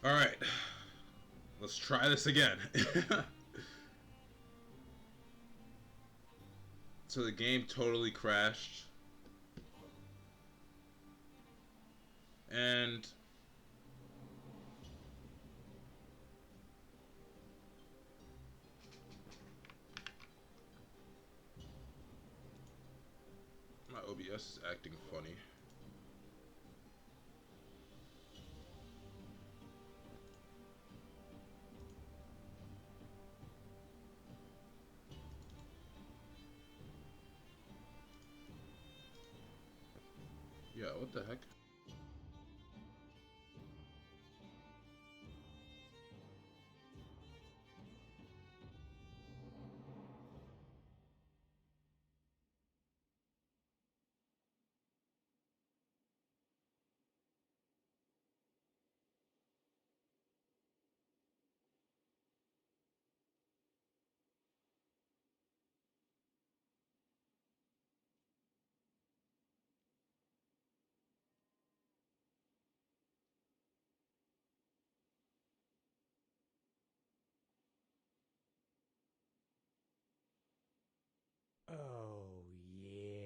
Alright. Let's try this again. So the game totally crashed. And my OBS is acting funny. Yeah, what the heck? Oh, yeah.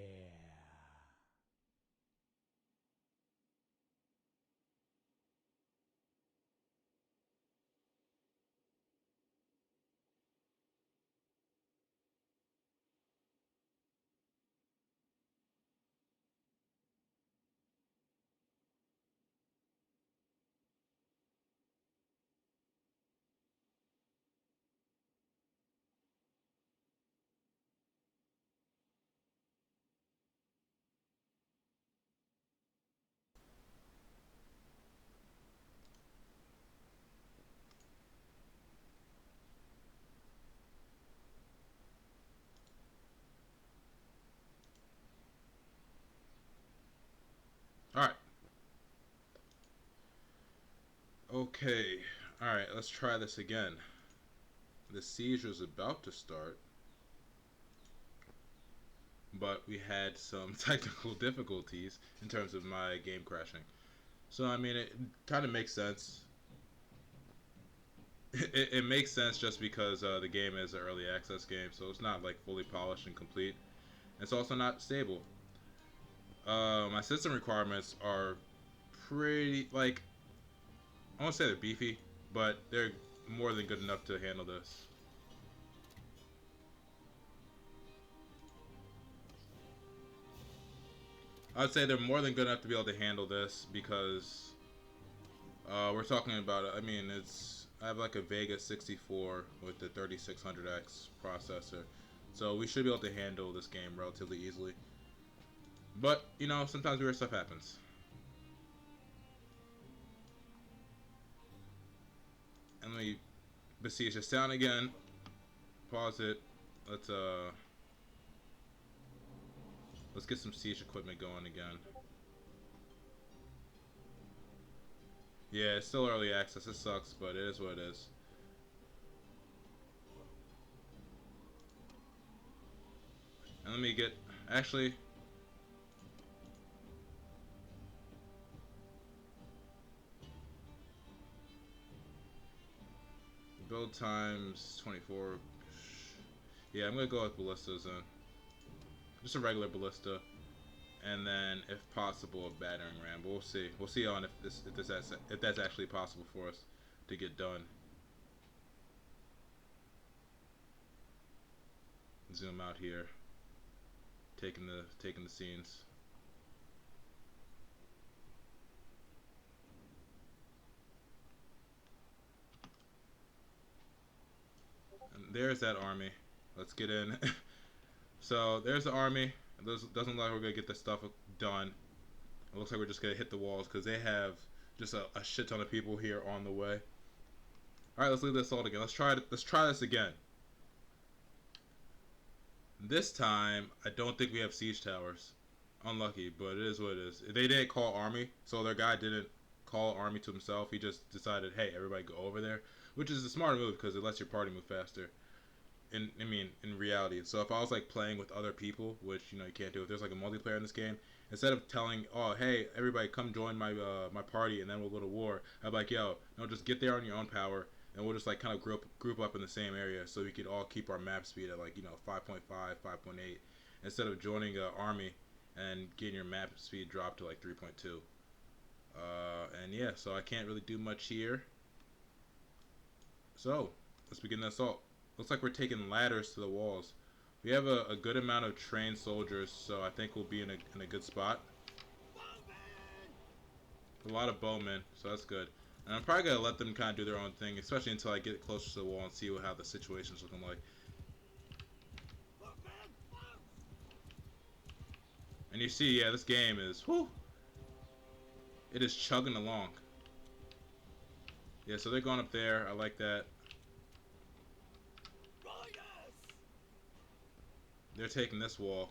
Alright. Okay. Alright, let's try this again. The siege was about to start, but we had some technical difficulties in terms of my game crashing. So, I mean, it kind of makes sense. It makes sense just because the game is an early access game, so it's not like fully polished and complete. It's also not stable. My system requirements are pretty, like, I won't say they're beefy, but they're more than good enough to handle this. I'd say they're more than good enough to be able to handle this because we're talking about, I mean, I have like a Vega 64 with the 3600X processor, so we should be able to handle this game relatively easily. But, you know, sometimes weird stuff happens. And let me besiege this town again. Pause it. Let's let's get some siege equipment going again. Yeah, it's still early access. It sucks, but it is what it is. And let me get, actually, build times 24. Yeah, I'm gonna go with ballistas then. Just a regular ballista, and then if possible a battering ram. But we'll see. We'll see on if that's actually possible for us to get done. Zoom out here, taking the scenes. And there's that army. Let's get in. So there's the army. It doesn't look like we're gonna get this stuff done. It looks like we're just gonna hit the walls because they have just a shit ton of people here on the way. All right, let's leave this all again. Let's try it. Let's try this again. This time, I don't think we have siege towers. Unlucky, but it is what it is. They didn't call army, so their guy didn't call army to himself. He just decided, hey, everybody go over there, which is a smart move because it lets your party move faster. in reality. So if I was like playing with other people, which you know you can't do, if there's like a multiplayer in this game, instead of telling, oh hey everybody come join my my party and then we'll go to war, I'd be like, yo, no, just get there on your own power and we'll just like kind of group up in the same area so we could all keep our map speed at like, you know, 5.5, 5.8 instead of joining an army and getting your map speed dropped to like 3.2. And yeah, so I can't really do much here. So let's begin the assault. Looks like we're taking ladders to the walls. We have a good amount of trained soldiers, so I think we'll be in a good spot. A lot of bowmen, so that's good. And I'm probably going to let them kind of do their own thing, especially until I get closer to the wall and see how the situation's looking like. And you see, yeah, this game is, whoo, it is chugging along. Yeah, so they're going up there. I like that. They're taking this wall.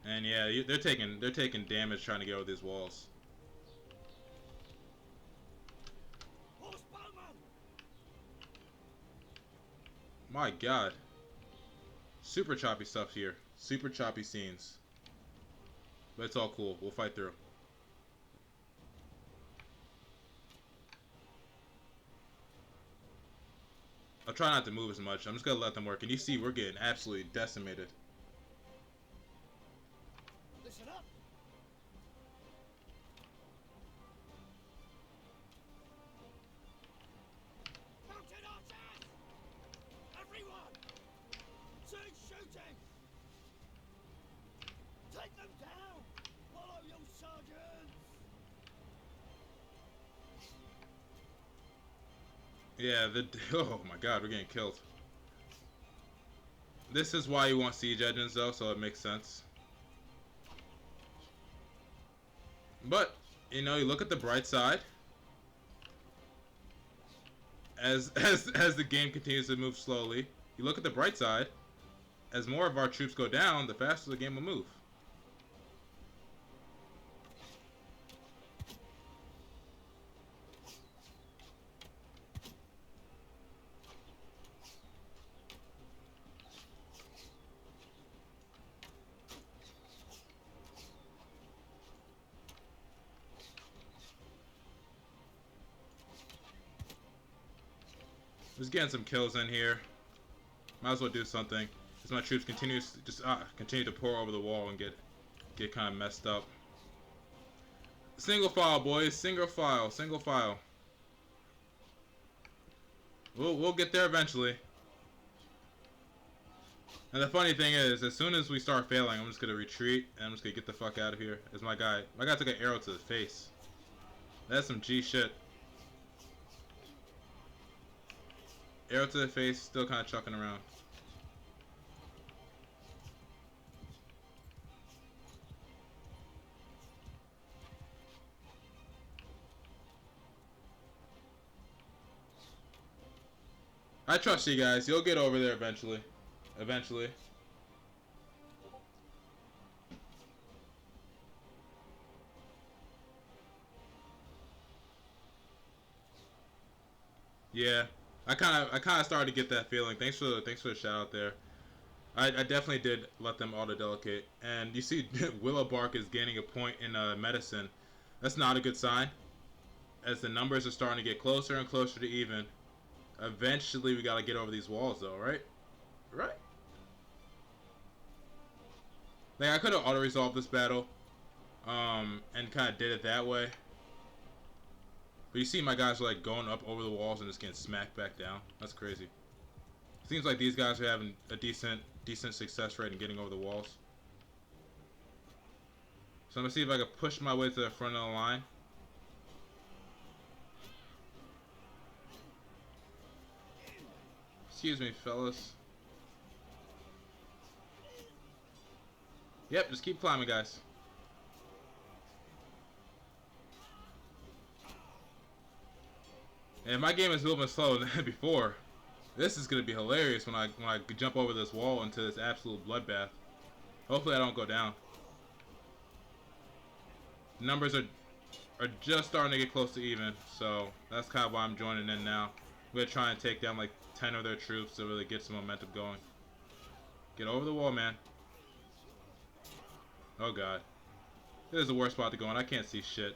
And yeah, they're taking damage trying to get over these walls. My God. Super choppy stuff here. Super choppy scenes. But it's all cool. We'll fight through. I'll try not to move as much. I'm just gonna let them work. And you see, we're getting absolutely decimated. Listen up. Mounted archers! Everyone! Cease shooting! Take them down! Follow your sergeants! Yeah, oh my God, we're getting killed. This is why you want siege engines though, so it makes sense. But, you know, you look at the bright side. As the game continues to move slowly, you look at the bright side. As more of our troops go down, the faster the game will move. Just getting some kills in here. Might as well do something. As my troops continue to pour over the wall and get kind of messed up. Single file, boys. Single file. Single file. We'll get there eventually. And the funny thing is, as soon as we start failing, I'm just gonna retreat and I'm just gonna get the fuck out of here. As my guy took an arrow to the face. That's some G shit. Arrow to the face, still kind of chucking around. I trust you guys. You'll get over there eventually. Eventually. Yeah. I kind of started to get that feeling. Thanks for the shout out there. I definitely did let them auto-delegate. And you see Willow Bark is gaining a point in medicine. That's not a good sign. As the numbers are starting to get closer and closer to even. Eventually we gotta get over these walls though, right? Right? Like I could have auto-resolved this battle. And kind of did it that way. But you see my guys are like going up over the walls and just getting smacked back down. That's crazy. Seems like these guys are having a decent success rate in getting over the walls. So I'm gonna see if I can push my way to the front of the line. Excuse me, fellas. Yep, just keep climbing, guys. And my game is moving slower than before. This is gonna be hilarious when I jump over this wall into this absolute bloodbath. Hopefully I don't go down. Numbers are are just starting to get close to even, so that's kind of why I'm joining in now. I'm going to try and take down like 10 of their troops to really get some momentum going. Get over the wall, man. Oh god. This is the worst spot to go in. I can't see shit.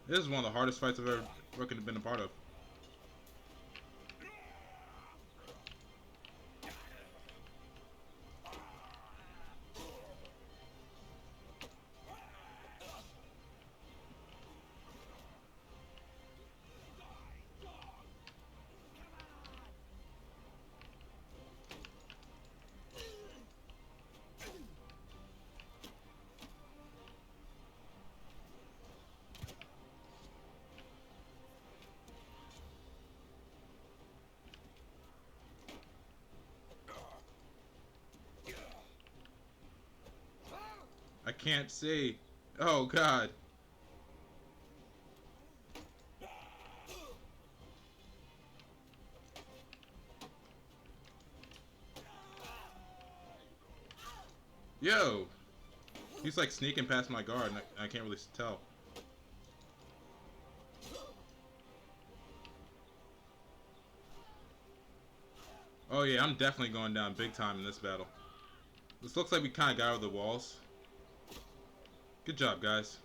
This is one of the hardest fights I've ever been a part of. I can't see. Oh god. Yo! He's like sneaking past my guard and I can't really tell. Oh yeah, I'm definitely going down big time in this battle. This looks like we kind of got out of the walls. Good job, guys.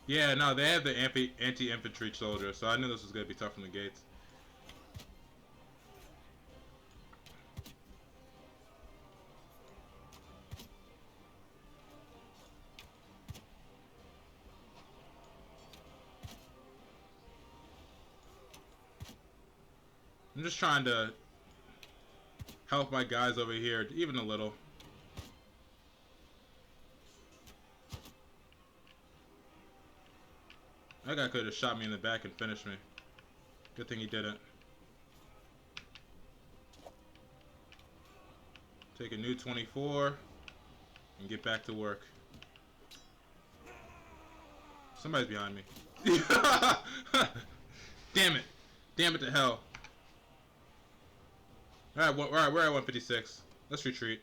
Yeah, no, they have the anti-infantry soldier, so I knew this was going to be tough from the gates. I'm just trying to help my guys over here, even a little. That guy could have shot me in the back and finished me. Good thing he didn't. Take a new 24 and get back to work. Somebody's behind me. Damn it. Damn it to hell. Alright, we're at 156. Let's retreat.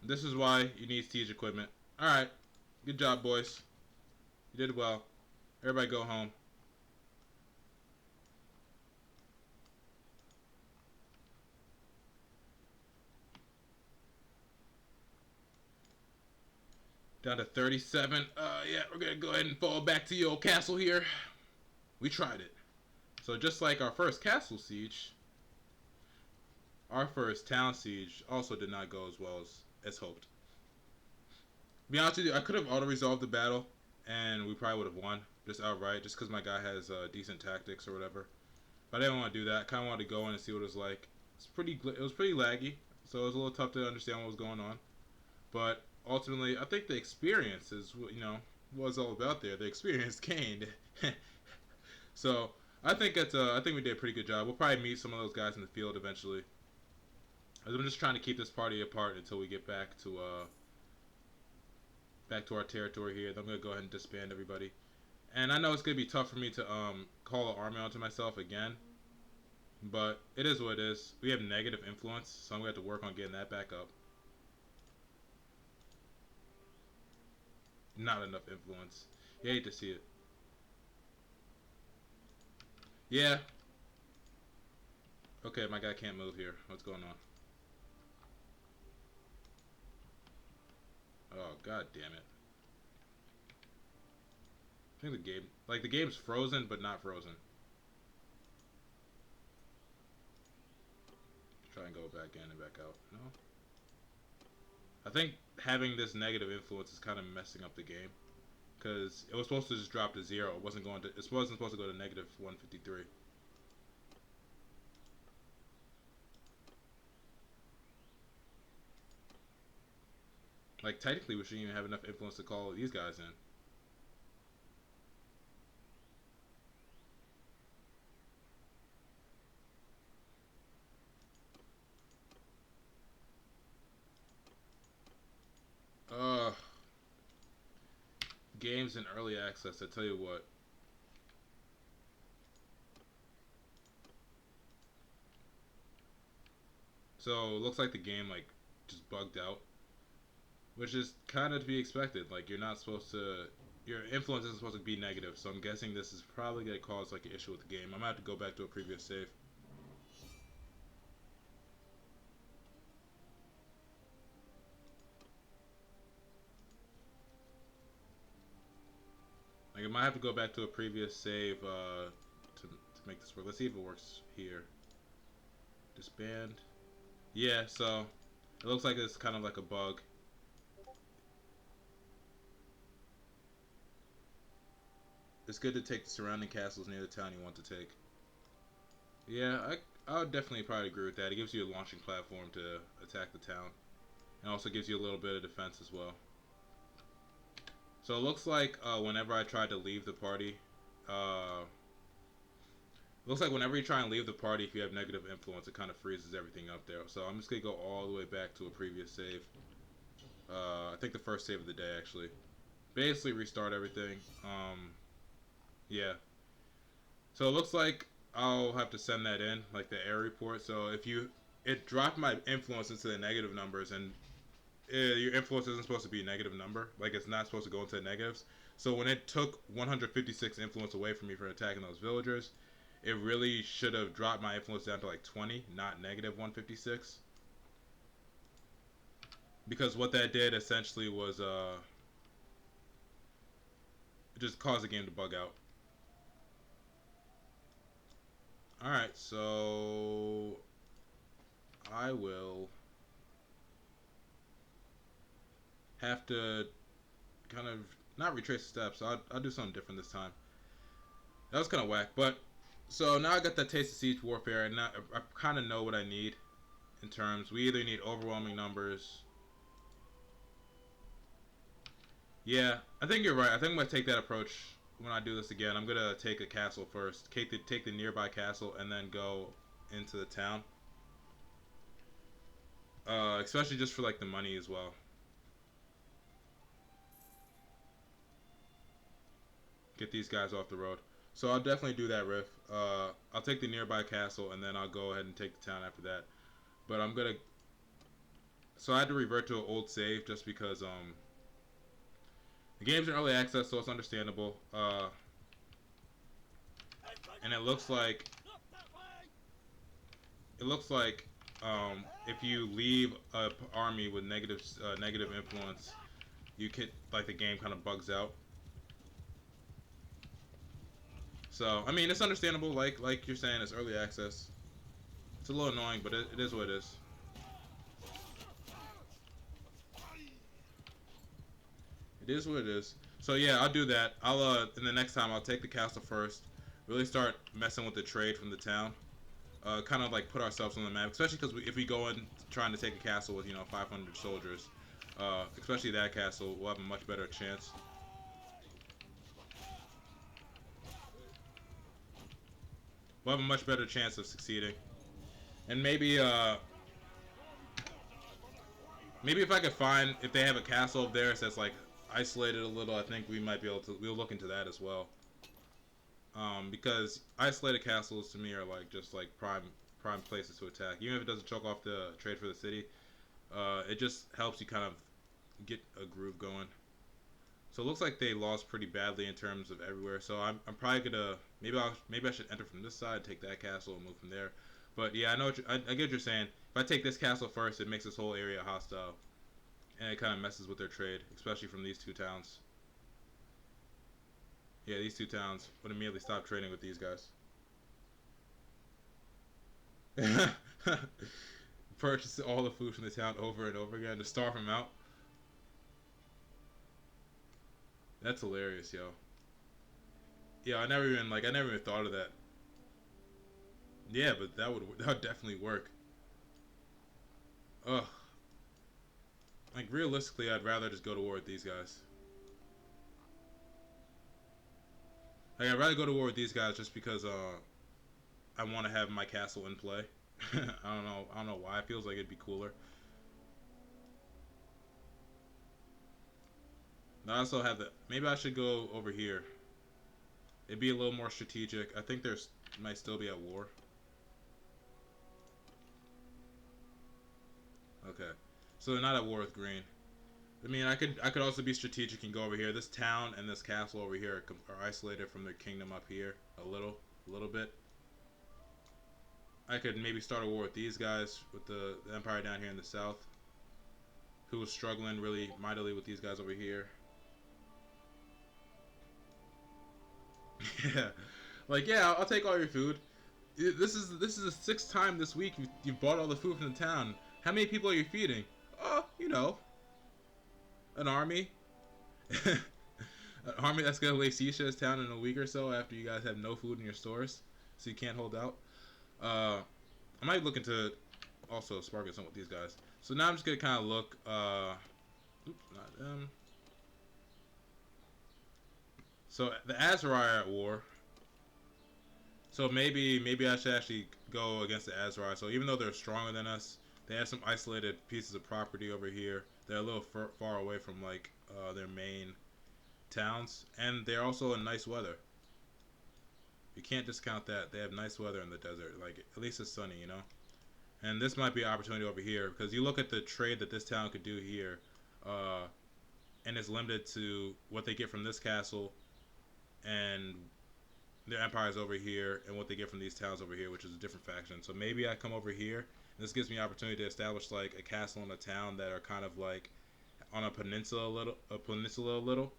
This is why you need siege equipment. Alright. Good job, boys. You did well. Everybody go home. Down to 37. Yeah, we're gonna go ahead and fall back to the old castle here. We tried it. So just like our first castle siege, our first town siege also did not go as well as hoped. To be honest with you, I could have auto-resolved the battle, and we probably would have won just outright, just because my guy has decent tactics or whatever. But I didn't want to do that. I kind of wanted to go in and see what it was like. It was pretty laggy, so it was a little tough to understand what was going on. But ultimately, I think the experience is what what it's all about there. The experience gained. So I think I think we did a pretty good job. We'll probably meet some of those guys in the field eventually. I'm just trying to keep this party apart until we get back to our territory here. Then I'm gonna go ahead and disband everybody. And I know it's gonna be tough for me to call an army onto myself again, but it is what it is. We have negative influence, so I'm gonna have to work on getting that back up. Not enough influence. You hate to see it. Yeah. Okay, my guy can't move here. What's going on? Oh, god damn it. I think the game's frozen, but not frozen. Try and go back in and back out. No? I think having this negative influence is kind of messing up the game. Because it was supposed to just drop to 0. It wasn't supposed to go to negative 153. Like, technically, we shouldn't even have enough influence to call these guys in. Uh, games in early access, I tell you what. So, it looks like the game, like, just bugged out. Which is kind of to be expected. Like, you're not supposed to... Your influence isn't supposed to be negative, so I'm guessing this is probably going to cause, like, an issue with the game. I'm going to have to go back to a previous save. Like, I might have to go back to a previous save to make this work. Let's see if it works here. Disband. Yeah, so it looks like it's kind of like a bug. It's good to take the surrounding castles near the town you want to take. Yeah, I would definitely probably agree with that. It gives you a launching platform to attack the town. And also gives you a little bit of defense as well. So it looks like whenever I try to leave the party, looks like whenever you try and leave the party, if you have negative influence, it kind of freezes everything up there. So I'm just going to go all the way back to a previous save. I think the first save of the day, actually. Basically restart everything. Yeah. So it looks like I'll have to send that in, like the error report. So if you... It dropped my influence into the negative numbers, and your influence isn't supposed to be a negative number. Like, it's not supposed to go into the negatives. So when it took 156 influence away from me for attacking those villagers, it really should have dropped my influence down to like 20, not negative 156. Because what that did essentially was it just caused the game to bug out. Alright, so I will have to kind of not retrace the steps. I'll do something different this time. That was kind of whack, but so now I got that taste of siege warfare, and now I kind of know what I need in terms. We either need overwhelming numbers. Yeah, I think you're right. I think I'm gonna take that approach when I do this again. I'm gonna take a castle first, take the nearby castle, and then go into the town. Especially just for like the money as well. Get these guys off the road. So I'll definitely do that, Riff. I'll take the nearby castle, and then I'll go ahead and take the town after that. But I'm gonna... So I had to revert to an old save just because the game's in early access, so it's understandable. And it looks like if you leave a army with negative influence, you could like the game kind of bugs out. So I mean, it's understandable. Like you're saying, it's early access. It's a little annoying, but it is what it is. It is what it is. So yeah, I'll do that. I'll in the next time I'll take the castle first. Really start messing with the trade from the town. Kind of like put ourselves on the map, especially because if we go in trying to take a castle with 500 soldiers, especially that castle, we'll have a much better chance. We'll have a much better chance of succeeding. And maybe if I could find if they have a castle up there that's like isolated a little, I think we might be able to. We'll look into that as well. Because isolated castles to me are like just like prime places to attack. Even if it doesn't choke off the trade for the city, it just helps you kind of get a groove going. So it looks like they lost pretty badly in terms of everywhere. So I'm probably gonna maybe I should enter from this side, take that castle, and move from there. But yeah, I know I get what you're saying. If I take this castle first, it makes this whole area hostile, and it kind of messes with their trade, especially from these two towns. Yeah, these two towns would immediately stop trading with these guys. Purchase all the food from the town over and over again to starve them out. That's hilarious, yo. Yeah, I never even thought of that. Yeah, but that would definitely work. Ugh. Like realistically, I'd rather just go to war with these guys. Like, I'd rather go to war with these guys just because I want to have my castle in play. I don't know. I don't know why. It feels like it'd be cooler. I also have the. Maybe I should go over here. It'd be a little more strategic. I think there's might still be at war. Okay, so they're not at war with green. I mean, I could also be strategic and go over here. This town and this castle over here are isolated from their kingdom up here a little bit. I could maybe start a war with these guys, with the empire down here in the south, who was struggling really mightily with these guys over here. Yeah, like yeah, I'll take all your food. This is the sixth time this week you've bought all the food from the town. How many people are you feeding? Oh, you know, an army. An army that's gonna lay siege to this town in a week or so after you guys have no food in your stores, so you can't hold out. I might look into also sparking some with these guys. So now I'm just gonna kind of look. Oops, not them. So the Azrai are at war. So maybe I should actually go against the Azrai. So even though they're stronger than us, they have some isolated pieces of property over here. They're a little far away from like their main towns, and they're also in nice weather. You can't discount that. They have nice weather in the desert. Like at least it's sunny, you know. And this might be an opportunity over here because you look at the trade that this town could do here, and it's limited to what they get from this castle and their empires over here and what they get from these towns over here, which is a different faction. So maybe I come over here and this gives me opportunity to establish like a castle and a town that are kind of like on a peninsula a little,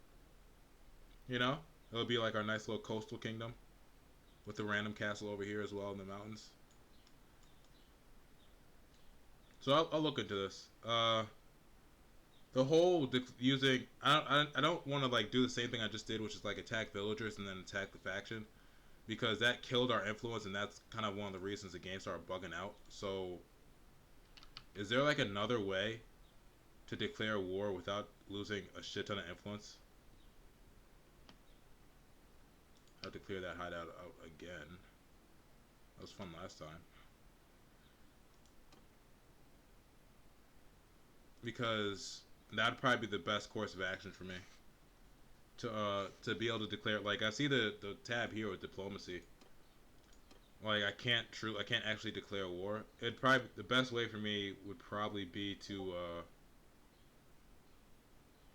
you know? It'll be like our nice little coastal kingdom with the random castle over here as well in the mountains. So I'll look into this. The whole using I don't want to like do the same thing I just did, which is like attack villagers and then attack the faction, because that killed our influence, and that's kind of one of the reasons the game started bugging out. So, is there like another way to declare war without losing a shit ton of influence? I have to clear that hideout out again. That was fun last time. Because that'd probably be the best course of action for me. To be able to declare, like I see the tab here with diplomacy. Like I can't actually declare war. It'd probably the best way for me would probably be to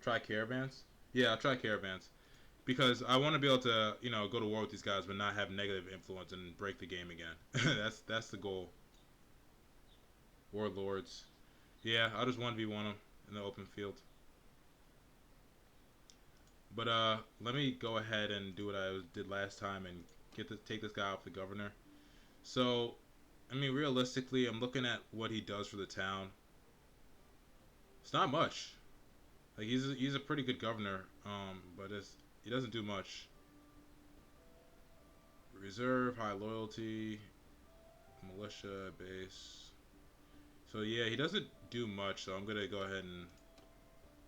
try caravans. Yeah, I'll try caravans because I want to be able to go to war with these guys but not have negative influence and break the game again. That's the goal. Warlords. Yeah, I'll just 1v1 them in the open field. But let me go ahead and do what I did last time and take this guy off the governor. So, I mean, realistically, I'm looking at what he does for the town. It's not much. Like he's a pretty good governor, but he doesn't do much. Reserve, high loyalty, militia base. So yeah, he doesn't do much. So I'm gonna go ahead and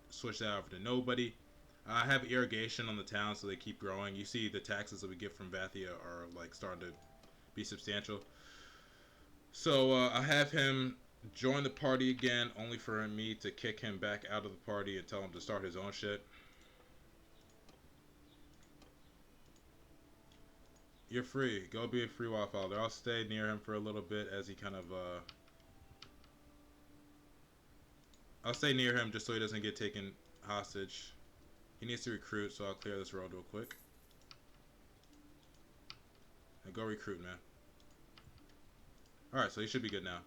switch that over to nobody. I have irrigation on the town, so they keep growing. You see the taxes that we get from Vathia are like starting to be substantial. So I have him join the party again, only for me to kick him back out of the party and tell him to start his own shit. You're free. Go be a free wildfowler. I'll stay near him for a little bit as he kind of I'll stay near him just so he doesn't get taken hostage. He needs to recruit, so I'll clear this road real quick. Now go recruit, man. Alright, so he should be good now.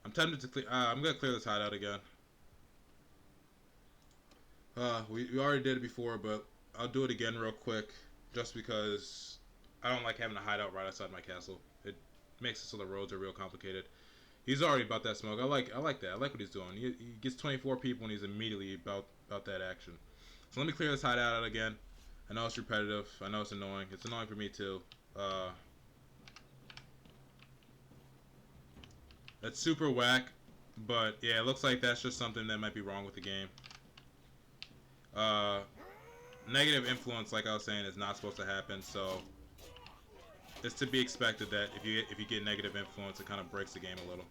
I'm tempted to clear. I'm gonna clear this hideout again. We already did it before, but I'll do it again real quick, just because I don't like having a hideout right outside my castle. It makes it so the roads are real complicated. He's already about that smoke. I like that. I like what he's doing. He gets 24 people and he's immediately about that action. So let me clear this hideout out again. I know it's repetitive. I know it's annoying. It's annoying for me too. That's super whack. But yeah, it looks like that's just something that might be wrong with the game. Negative influence, like I was saying, is not supposed to happen. So it's to be expected that if you get negative influence, it kind of breaks the game a little.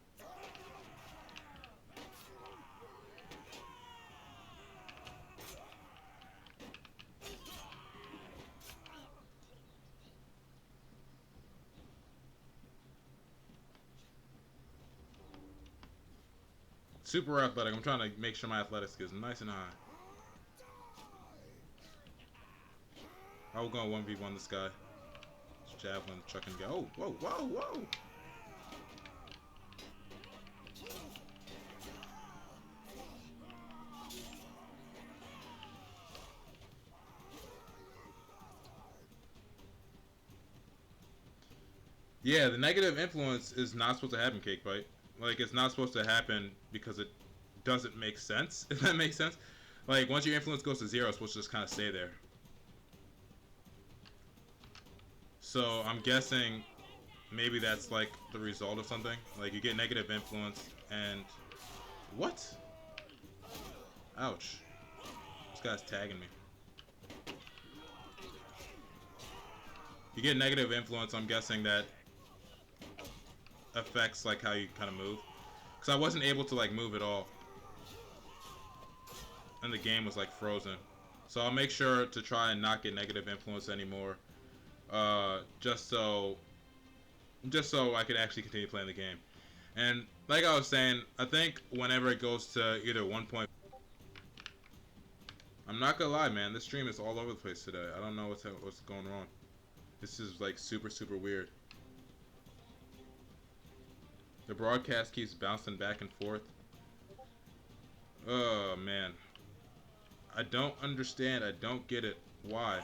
Super athletic. I'm trying to make sure my athletics is nice and high. I will go 1v1 this guy. This javelin chucking guy. Oh, whoa, whoa, whoa! Yeah, the negative influence is not supposed to happen, Cake Bite. Like, it's not supposed to happen because it doesn't make sense, if that makes sense. Like, once your influence goes to 0, it's supposed to just kind of stay there. So, I'm guessing maybe that's, like, the result of something. Like, you get negative influence, and... What? Ouch. This guy's tagging me. You get negative influence, I'm guessing that affects, like, how you kind of move. Because I wasn't able to, like, move at all. And the game was, like, frozen. So I'll make sure to try and not get negative influence anymore. Just so I could actually continue playing the game. And like I was saying, I think whenever it goes to either 1. I'm not gonna lie, man. This stream is all over the place today. I don't know what's going on. This is like super weird. The broadcast keeps bouncing back and forth. Oh man, I don't understand. I don't get it. Why?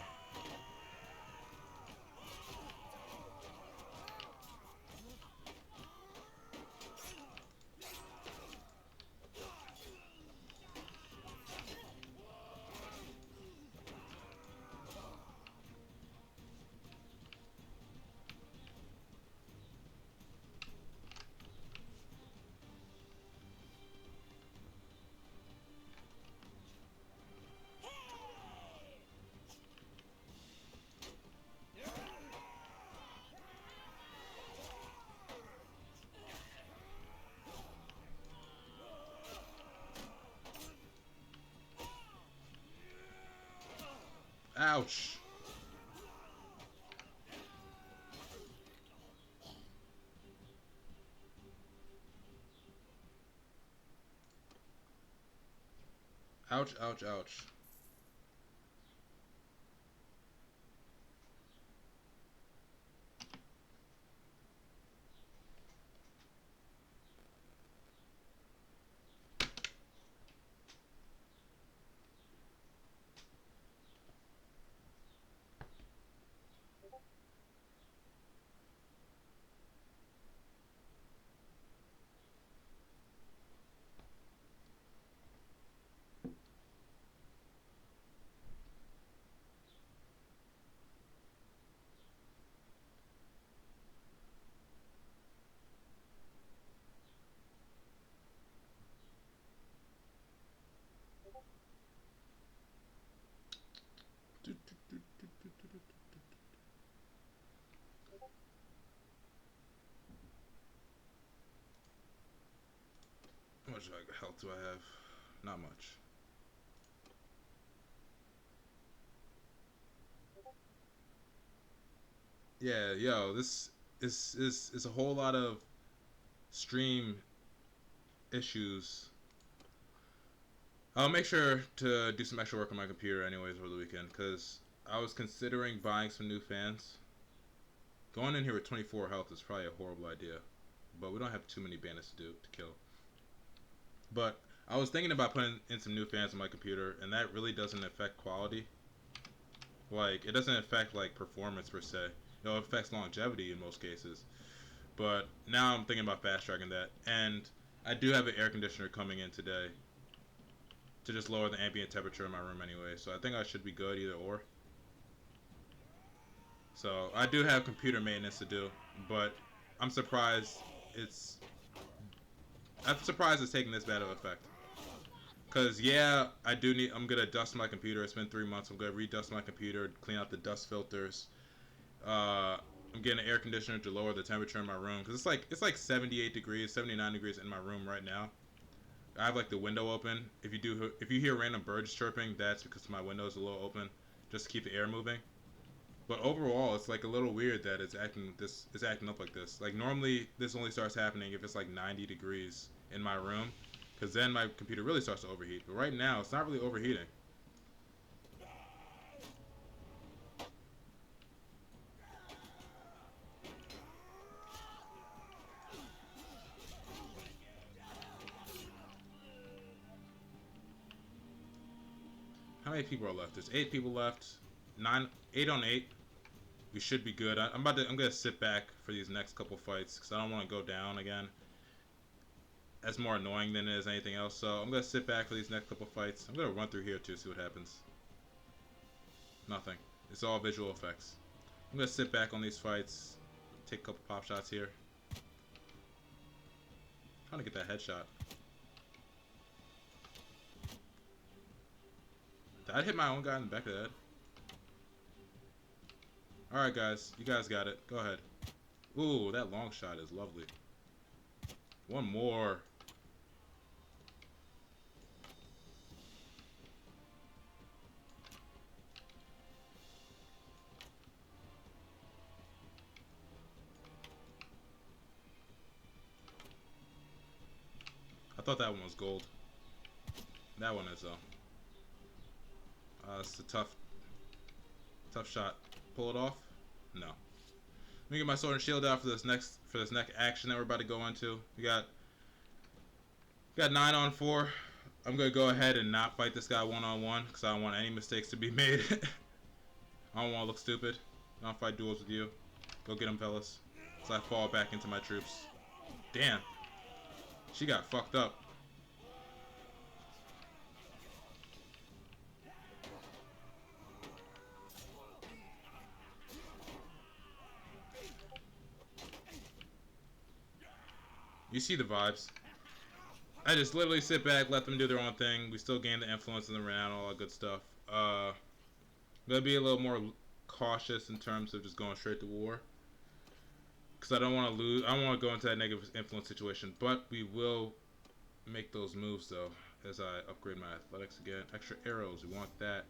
Ouch. Ouch, ouch, ouch. How much health do I have? Not much. Yeah, yo, this is a whole lot of stream issues. I'll make sure to do some extra work on my computer anyways over the weekend, because I was considering buying some new fans. Going in here with 24 health is probably a horrible idea, but we don't have too many bandits to kill. But I was thinking about putting in some new fans on my computer, and that really doesn't affect quality. Like, it doesn't affect, like, performance per se. It affects longevity in most cases. But now I'm thinking about fast tracking that. And I do have an air conditioner coming in today to just lower the ambient temperature in my room anyway. So I think I should be good either or. So I do have computer maintenance to do, but I'm surprised it's I'm surprised it's taking this bad of effect. Cause yeah, I'm gonna dust my computer. It's been 3 months. I'm gonna redust my computer, clean out the dust filters. I'm getting an air conditioner to lower the temperature in my room because it's like 78 degrees, 79 degrees in my room right now. I have like the window open. If you hear random birds chirping, that's because my window's a little open, just to keep the air moving. But overall, it's like a little weird that it's acting up like this. Like normally, this only starts happening if it's like 90 degrees in my room, because then my computer really starts to overheat. But right now, it's not really overheating. How many people are left? There's 8 people left. 8 on 8. We should be good. I'm gonna sit back for these next couple fights because I don't want to go down again. That's more annoying than it is anything else. So I'm gonna sit back for these next couple fights. I'm gonna run through here too, see what happens. Nothing. It's all visual effects. I'm gonna sit back on these fights, take a couple pop shots here. Trying to get that headshot. Did I hit my own guy in the back of the head? Alright guys, you guys got it. Go ahead. Ooh, that long shot is lovely. One more. I thought that one was gold. That one is though. It's a tough shot. Pull it off? No. Let me get my sword and shield out for this next action that we're about to go into. We got 9 on 4. I'm gonna go ahead and not fight this guy 1-on-1 because I don't want any mistakes to be made. I don't want to look stupid. I don't fight duels with you. Go get him, fellas. So I fall back into my troops. Damn. She got fucked up. You see the vibes. I just literally sit back, let them do their own thing. We still gain the influence and the renown, all that good stuff. I'm gonna be a little more cautious in terms of just going straight to war, because I don't want to lose. I don't want to go into that negative influence situation. But we will make those moves though, as I upgrade my athletics again. Extra arrows, we want that.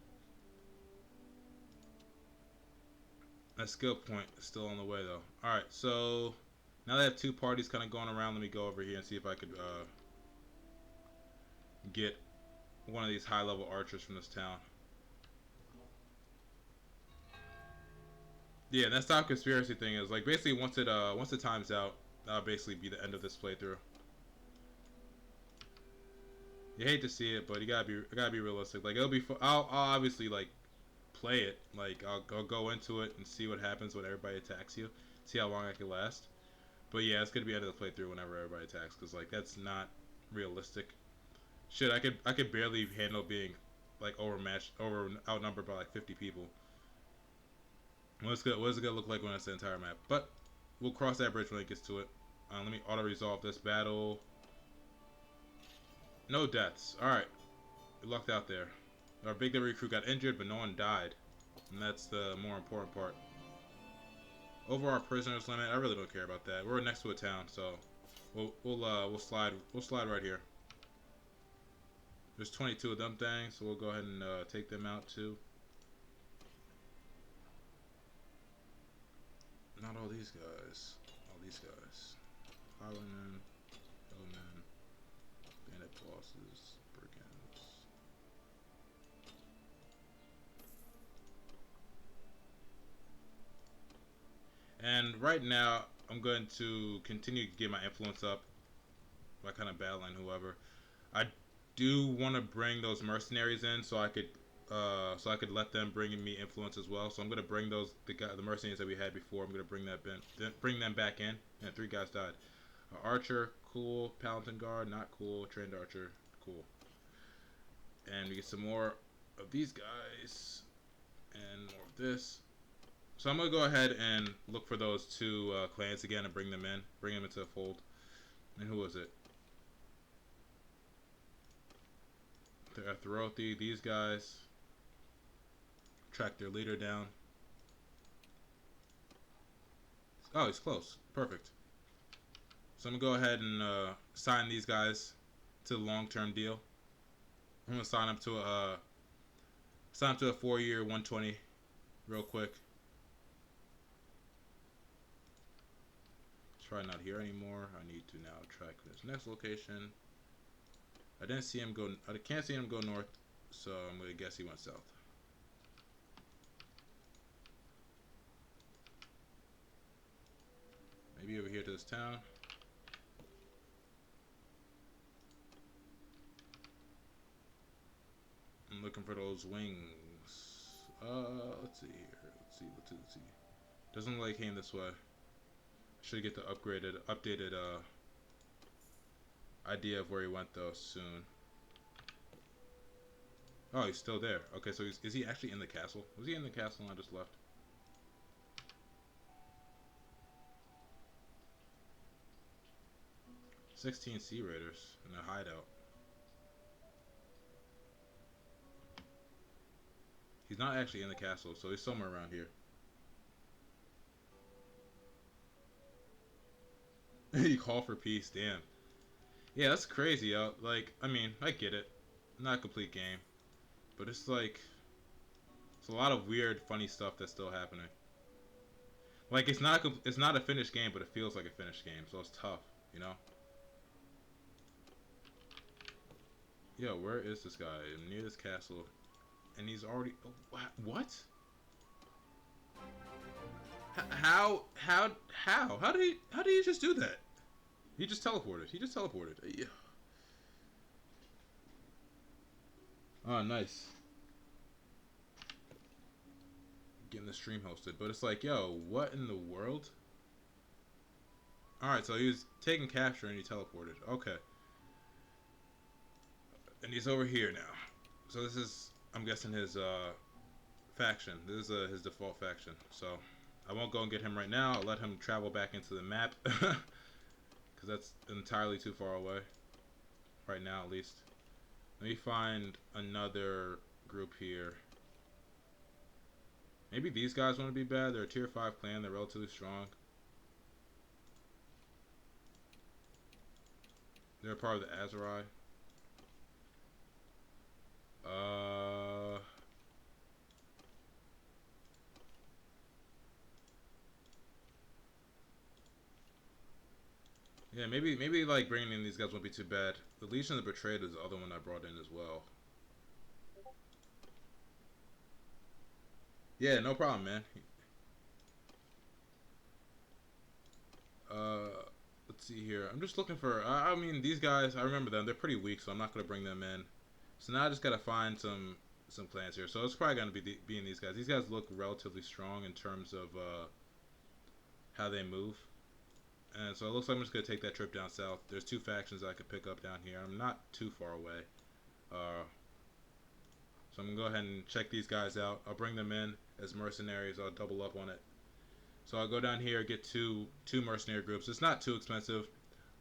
That skill point is still on the way though. All right, so now that I have 2 parties kind of going around, let me go over here and see if I could get one of these high-level archers from this town. Yeah, that stop conspiracy thing is like basically once the time's out, that'll basically be the end of this playthrough. You hate to see it, but I gotta be realistic. Like it'll be I'll obviously like play it. Like I'll go into it and see what happens when everybody attacks you. See how long I can last. But yeah, it's gonna be end of the playthrough whenever everybody attacks, because like that's not realistic. Shit, I could barely handle being like outnumbered by like 50 people. What is it gonna look like when it's the entire map? But we'll cross that bridge when it gets to it. Let me auto resolve this battle. No deaths. All right, we lucked out there. Our big recruit got injured, but no one died, and that's the more important part. Over our prisoners limit, I really don't care about that. We're next to a town, so we'll slide right here. There's 22 of them things, so we'll go ahead and take them out too. Not all these guys. All these guys. Highlandmen, Hillmen, Bandit bosses, Brigands. And right now, I'm going to continue to get my influence up by kind of battling whoever. I do want to bring those mercenaries in so I could let them bring in me influence as well. So I'm gonna bring the mercenaries that we had before. I'm gonna bring them back in. And 3 guys died. Archer, cool. Paladin guard, not cool. Trained archer, cool. And we get some more of these guys and more of this. So I'm gonna go ahead and look for those 2 clans again and bring them into the fold. And who was it? They're Throthi, these guys. Track their leader down. Oh, he's close. Perfect. So I'm gonna go ahead and sign these guys to the long-term deal. I'm gonna sign up to a 4-year 120 real quick. It's probably not here anymore. I need to now track this next location. I didn't see him go. I can't see him go north, so I'm gonna guess he went south. Maybe over here to this town. I'm looking for those wings. Let's see here. Let's see. Doesn't look like he came this way. Should get the updated idea of where he went though soon. Oh, he's still there. Okay, so is he actually in the castle? Was he in the castle and I just left? "16 Sea Raiders in a hideout." He's not actually in the castle, so he's somewhere around here. You call for peace, damn. Yeah, that's crazy, yo. Like, I mean, I get it. Not a complete game. But it's like, it's a lot of weird, funny stuff that's still happening. Like, it's not a finished game, but it feels like a finished game, so it's tough, you know? Yo, where is this guy? I'm near this castle. And he's already... Oh, what? How did he just do that? He just teleported. Yeah. Oh, nice. Getting the stream hosted. But it's like, yo, what in the world? Alright, so he was taking capture and he teleported. Okay. And he's over here now. So this is, I'm guessing, his faction. This is his default faction. So I won't go and get him right now. I'll let him travel back into the map. Because that's entirely too far away. Right now, at least. Let me find another group here. Maybe these guys want to be bad. They're a tier 5 clan. They're relatively strong. They're a part of the Azerai. Yeah, maybe like bringing in these guys won't be too bad. The Legion of the Betrayed is the other one I brought in as well. Yeah, no problem, man. Let's see here. I'm just looking for. I mean, these guys. I remember them. They're pretty weak, so I'm not gonna bring them in. So now I just gotta find some clans here. So it's probably gonna be being these guys. These guys look relatively strong in terms of how they move. And so it looks like I'm just gonna take that trip down south. There's 2 factions that I could pick up down here. I'm not too far away. So I'm gonna go ahead and check these guys out. I'll bring them in as mercenaries. I'll double up on it. So I'll go down here, get two mercenary groups. It's not too expensive.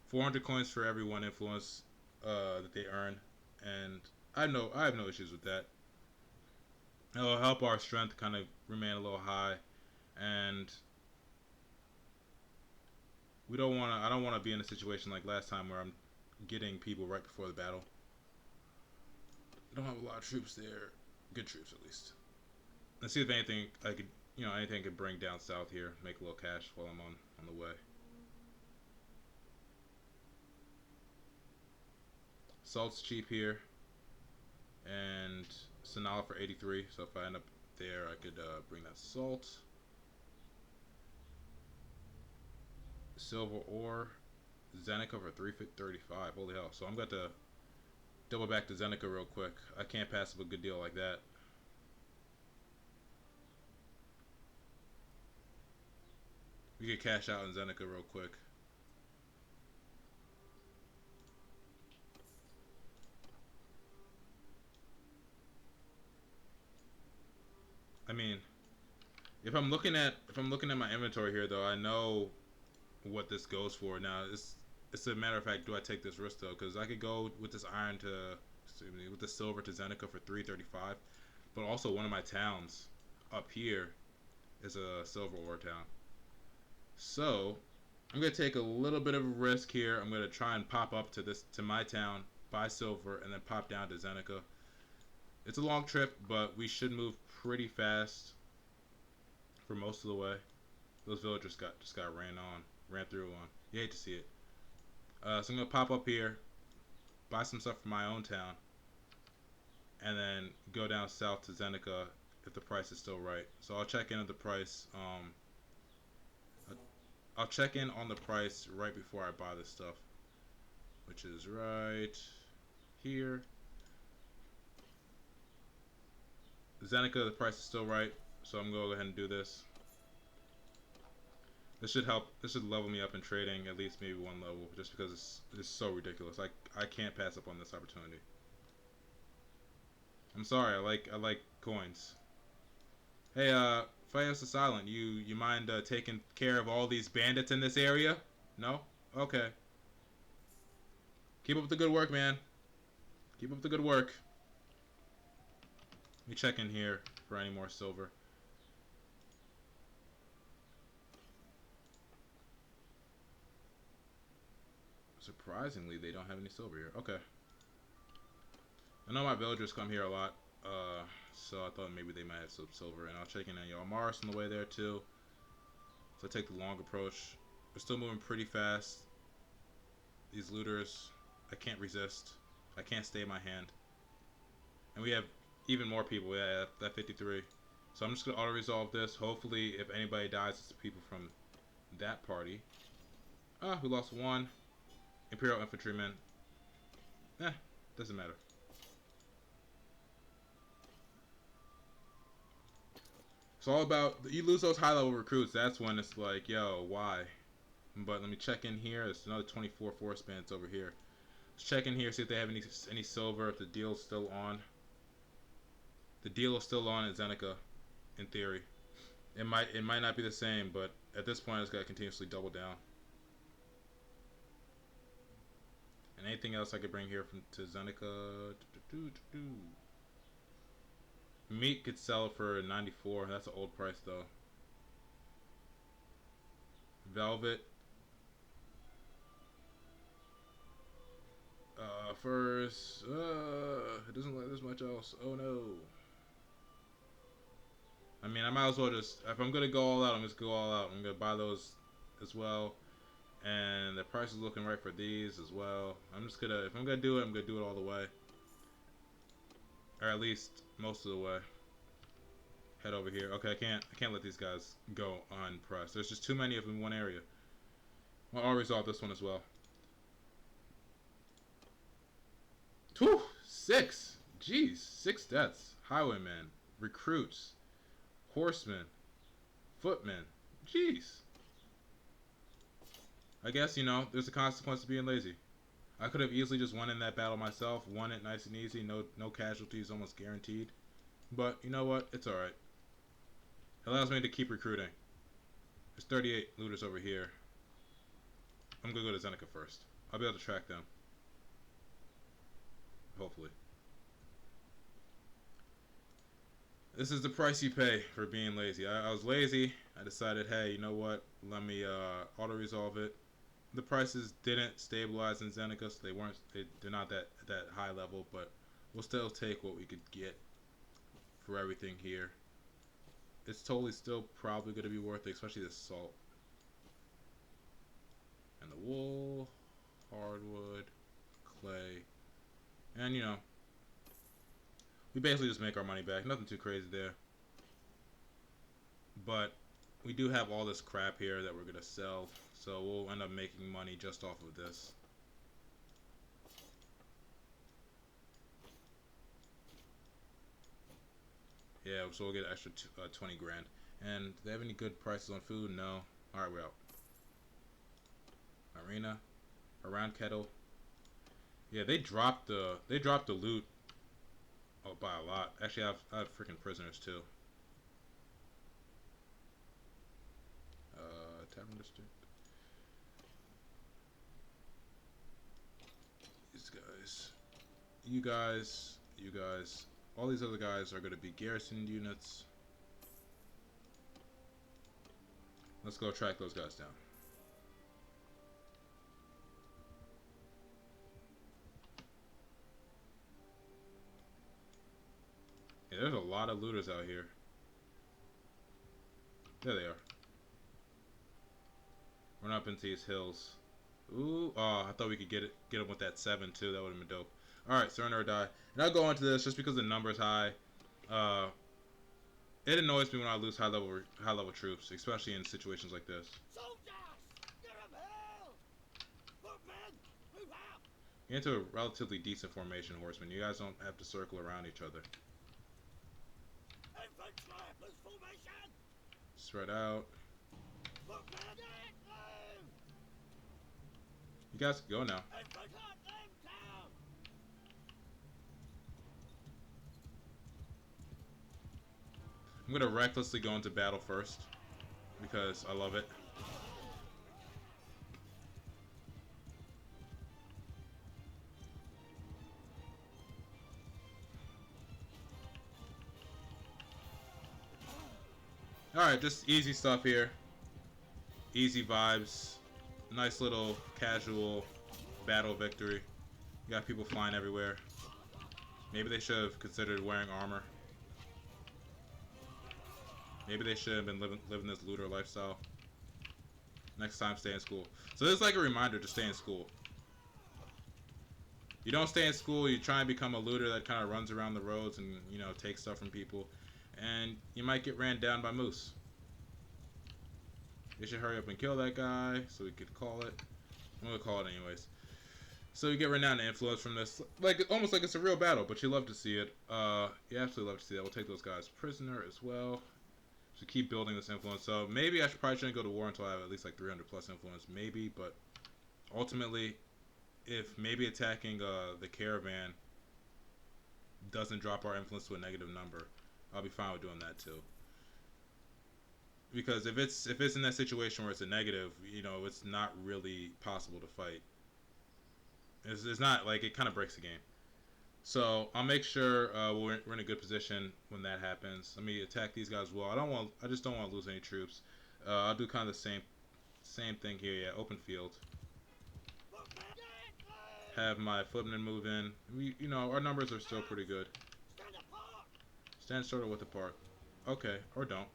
400 coins for every 1 influence that they earn, and I have no issues with that. It'll help our strength kind of remain a little high, and I don't want to be in a situation like last time where I'm getting people right before the battle. I don't have a lot of troops there. Good troops, at least. Let's see if anything I could, anything I could bring down south here, make a little cash while I'm on the way. Salt's cheap here, and Sanala for 83. So if I end up there, I could bring that salt. Silver ore, Zeneca for 335. Holy hell! So I'm going to double back to Zeneca real quick. I can't pass up a good deal like that. We could cash out in Zeneca real quick. I mean, if I'm looking at my inventory here, though, I know what this goes for. Now, it's a matter of fact, do I take this risk though? Because I could go with this iron to with the silver to Zeneca for 335. But also one of my towns up here is a silver ore town. So I'm gonna take a little bit of a risk here. I'm gonna try and pop up to my town, buy silver, and then pop down to Zeneca. It's a long trip, but we should move pretty fast for most of the way. Those villagers just got ran through on. You hate to see it. So I'm gonna pop up here, buy some stuff from my own town, and then go down south to Zeneca if the price is still right. So I'll check in at the price. I'll check in on the price right before I buy this stuff, which is right here. Zeneca, the price is still right, so I'm gonna go ahead and do this. This should help. This should level me up in trading at least maybe one level, just because it's so ridiculous. I can't pass up on this opportunity. I'm sorry. I like coins. Hey, Fios the Silent, you mind taking care of all these bandits in this area? No? Okay. Keep up the good work, man. Keep up the good work. Let me check in here for any more silver. Surprisingly, they don't have any silver here. Okay. I know my villagers come here a lot, so I thought maybe they might have some silver. And I'll check in on y'all Mars on the way there too. So I take the long approach. We're still moving pretty fast. These looters, I can't resist. I can't stay my hand. And we have even more people. Yeah, that 53. So I'm just gonna auto resolve this. Hopefully, if anybody dies, it's the people from that party. Ah, we lost one. Imperial infantryman. Doesn't matter. It's all about, you lose those high level recruits, that's when it's like, yo, why? But let me check in here. There's another 24 force bands over here. Let's check in here, see if they have any silver, if the deal's still on. The deal is still on at Zeneca, in theory. It might not be the same, but at this point I just gotta continuously double down. And anything else I could bring here to Zeneca? Meat could sell for 94. That's an old price though. Velvet. First. It doesn't like this much else. Oh no. I mean, I might as well just, if I'm gonna go all out, I'm just go all out. I'm gonna buy those as well. And the price is looking right for these as well. I'm just gonna, if I'm gonna do it, I'm gonna do it all the way. Or at least most of the way. Head over here. Okay, I can't let these guys go unpressed. There's just too many of them in one area. Well, I'll resolve this one as well. Whew, 6. Jeez, 6 deaths. Highwaymen, recruits, horsemen, footmen. Jeez. I guess, you know, there's a consequence to being lazy. I could have easily just won in that battle myself, won it nice and easy, no casualties, almost guaranteed. But you know what? It's alright. It allows me to keep recruiting. There's 38 looters over here. I'm gonna go to Zeneca first. I'll be able to track them. Hopefully. This is the price you pay for being lazy. I was lazy. I decided, hey, you know what? Let me auto-resolve it. The prices didn't stabilize in Zeneca, so they're not that high level, but we'll still take what we could get for everything here. It's totally still probably going to be worth it, especially the salt. And the wool, hardwood, clay, and you know, we basically just make our money back. Nothing too crazy there. But we do have all this crap here that we're going to sell, so we'll end up making money just off of this. Yeah, so we'll get an extra 20 grand. And do they have any good prices on food? No. Alright, we're out. Arena. Around kettle. Yeah, they dropped the loot by a lot. Actually, I have freaking prisoners too. Tavern district. These guys. you guys, all these other guys are going to be garrison units. Let's go track those guys down. Yeah, there's a lot of looters out here. There they are. Run up into these hills. Ooh, oh, I thought we could get them with that 7 too. That would have been dope. Alright, surrender or die. And I'll go into this just because the number's high. It annoys me when I lose high level troops, especially in situations like this. Soldiers! Get 'em hell! Footmen! Move out! Get into a relatively decent formation, horsemen. You guys don't have to circle around each other. Infantry! Loose formation! Spread out. Footmen! Get them! You guys can go now. Infantry! Cut them down! I'm gonna recklessly go into battle first because I love it. Alright, just easy stuff here. Easy vibes. Nice little casual battle victory. You got people flying everywhere. Maybe they should have considered wearing armor. Maybe they should have been living this looter lifestyle. Next time, stay in school. So this is like a reminder to stay in school. You don't stay in school, you try and become a looter that kind of runs around the roads and, you know, takes stuff from people. And you might get ran down by moose. You should hurry up and kill that guy so we could call it. I'm gonna call it anyways. So you get renowned influence from this, like almost like it's a real battle, but you love to see it. You absolutely love to see that. We'll take those guys prisoner as well. So keep building this influence. So maybe I probably shouldn't go to war until I have at least like 300 plus influence, maybe. But ultimately, if maybe attacking the caravan doesn't drop our influence to a negative number, I'll be fine with doing that too. Because if it's in that situation where it's a negative, you know, it's not really possible to fight. It's not like it kind of breaks the game. So I'll make sure we're in a good position when that happens. Let me attack these guys well. I just don't want to lose any troops. I'll do kind of the same thing here. Yeah, open field. Have my footmen move in. You know, our numbers are still pretty good. Stand sort of with the park. Okay, or don't.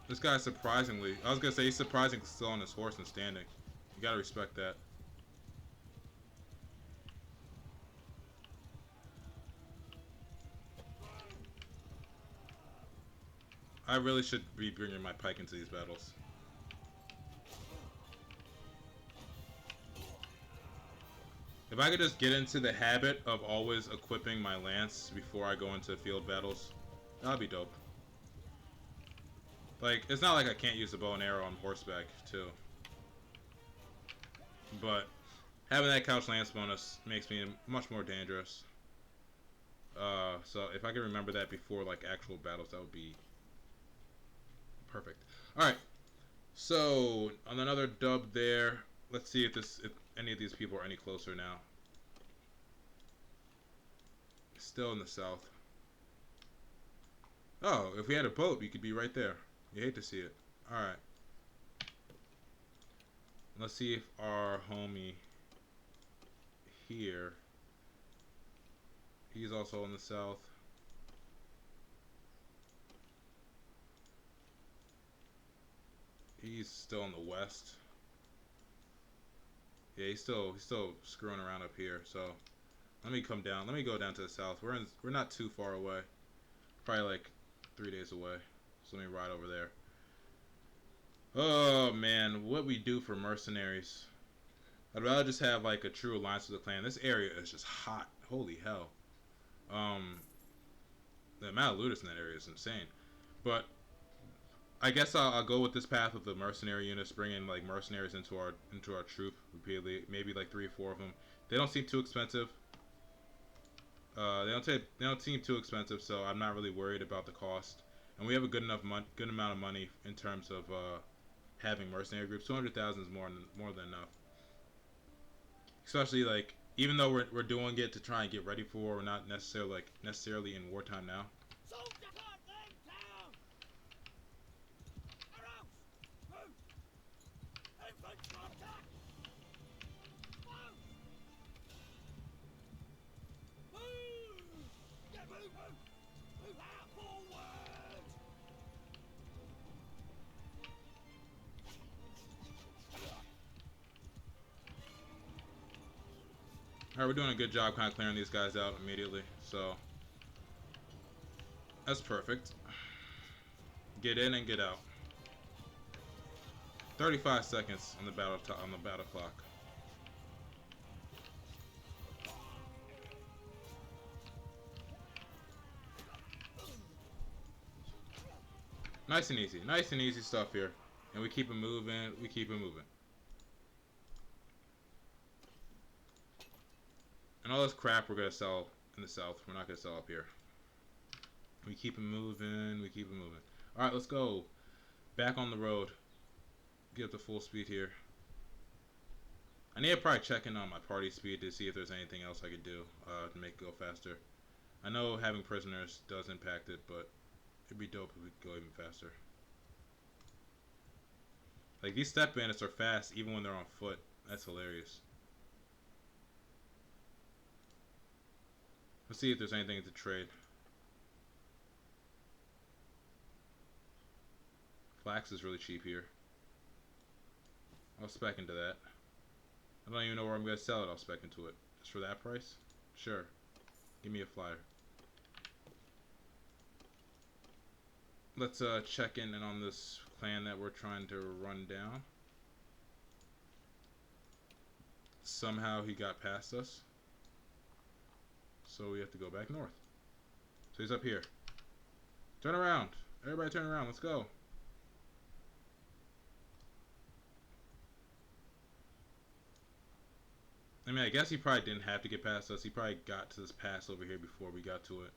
This guy surprisingly, I was gonna say he's surprisingly still on his horse and standing. You gotta respect that. I really should be bringing my pike into these battles. If I could just get into the habit of always equipping my lance before I go into field battles, that'd be dope. Like, it's not like I can't use a bow and arrow on horseback, too. But having that couch lance bonus makes me much more dangerous. So if I could remember that before, like, actual battles, that would be perfect. Alright. So, on another dub there, let's see if any of these people are any closer now. Still in the south. Oh, if we had a boat, we could be right there. You hate to see it. Alright. Let's see if our homie here, he's also in the south. He's still in the west. Yeah, he's still screwing around up here. So let me come down. Let me go down to the south. We're not too far away. Probably like 3 days away. So let me ride over there. Oh man, what we do for mercenaries. I'd rather just have like a true alliance with the clan. This area is just hot. Holy hell. The amount of looters in that area is insane. But I guess I'll go with this path of the mercenary units, bringing like mercenaries into our troop repeatedly. Maybe like 3 or 4 of them. They don't seem too expensive. They don't seem too expensive, so I'm not really worried about the cost. And we have a good amount of money in terms of having mercenary groups. 200,000 is more than enough. Especially like even though we're doing it to try and get ready for war, we're not necessarily in wartime now. Soldier, cut them down! Arrows! Move! Infantry attack! Move! Move! Get moving! Move out forward! Alright, we're doing a good job kind of clearing these guys out immediately, so that's perfect. Get in and get out. 35 seconds on the battle clock. Nice and easy stuff here, and we keep it moving. We keep it moving. And all this crap we're gonna sell in the south. We're not gonna sell up here. We keep it moving. We keep it moving. All right, let's go. Back on the road. Get up to full speed here. I need to probably check in on my party speed to see if there's anything else I could do to make it go faster. I know having prisoners does impact it, but it'd be dope if we could go even faster. Like, these step bandits are fast even when they're on foot. That's hilarious. Let's see if there's anything to trade. Flax is really cheap here. I'll spec into that. I don't even know where I'm going to sell it. I'll spec into it. Just for that price? Sure. Give me a flyer. Let's check in on this clan that we're trying to run down. Somehow he got past us. So we have to go back north. So he's up here. Turn around. Everybody turn around. Let's go. I mean, I guess he probably didn't have to get past us. He probably got to this pass over here before we got to it.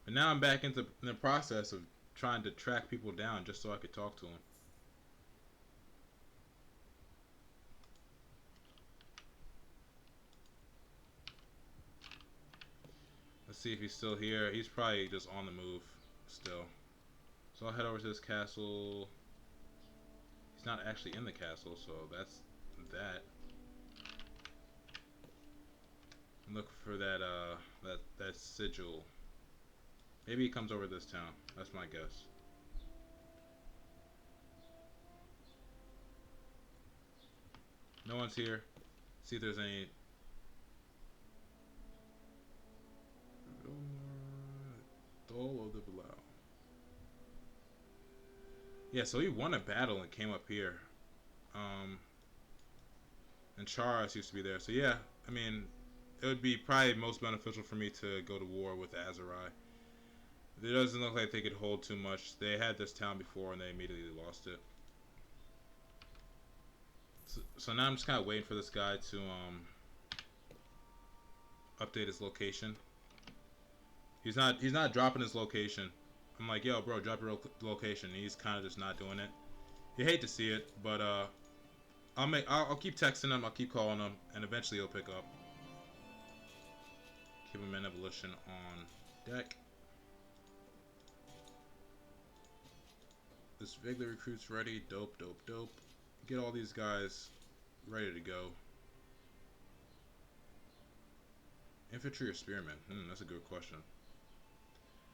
But now I'm back in the process of trying to track people down just so I could talk to them. Let's see if he's still here. He's probably just on the move still. So I'll head over to this castle. He's not actually in the castle, so that's that. Look for that that sigil. Maybe he comes over this town. That's my guess. No one's here. See if there's any. Dole of the Below. Yeah, so he won a battle and came up here. And Charas used to be there. So yeah, I mean, it would be probably most beneficial for me to go to war with Azurai. It doesn't look like they could hold too much. They had this town before and they immediately lost it. So now I'm just kind of waiting for this guy to update his location. He's not dropping his location. I'm like, yo, bro, drop your location. And he's kind of just not doing it. You hate to see it, but I'll keep texting him. I'll keep calling him, and eventually he'll pick up. Keep him in evolution on deck. This Vigler recruit's ready. Dope, dope, dope. Get all these guys ready to go. Infantry or spearmen? That's a good question.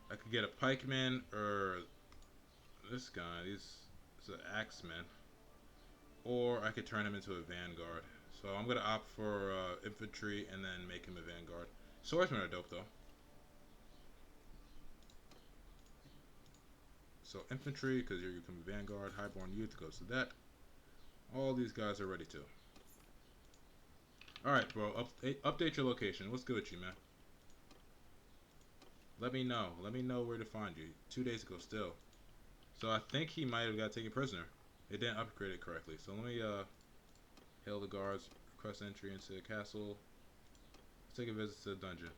I could get a pikeman or this guy. He's an axeman. Or I could turn him into a vanguard. So I'm going to opt for infantry and then make him a vanguard. Swordsmen are dope though. So infantry, because you become a vanguard. Highborn youth goes to that. All these guys are ready too. Alright, bro. Update your location. What's good with you, man? Let me know. Let me know where to find you. 2 days ago still. So I think he might have got taken prisoner. It didn't upgrade it correctly. So let me hail the guards. Request entry into the castle. Let's take a visit to the dungeon.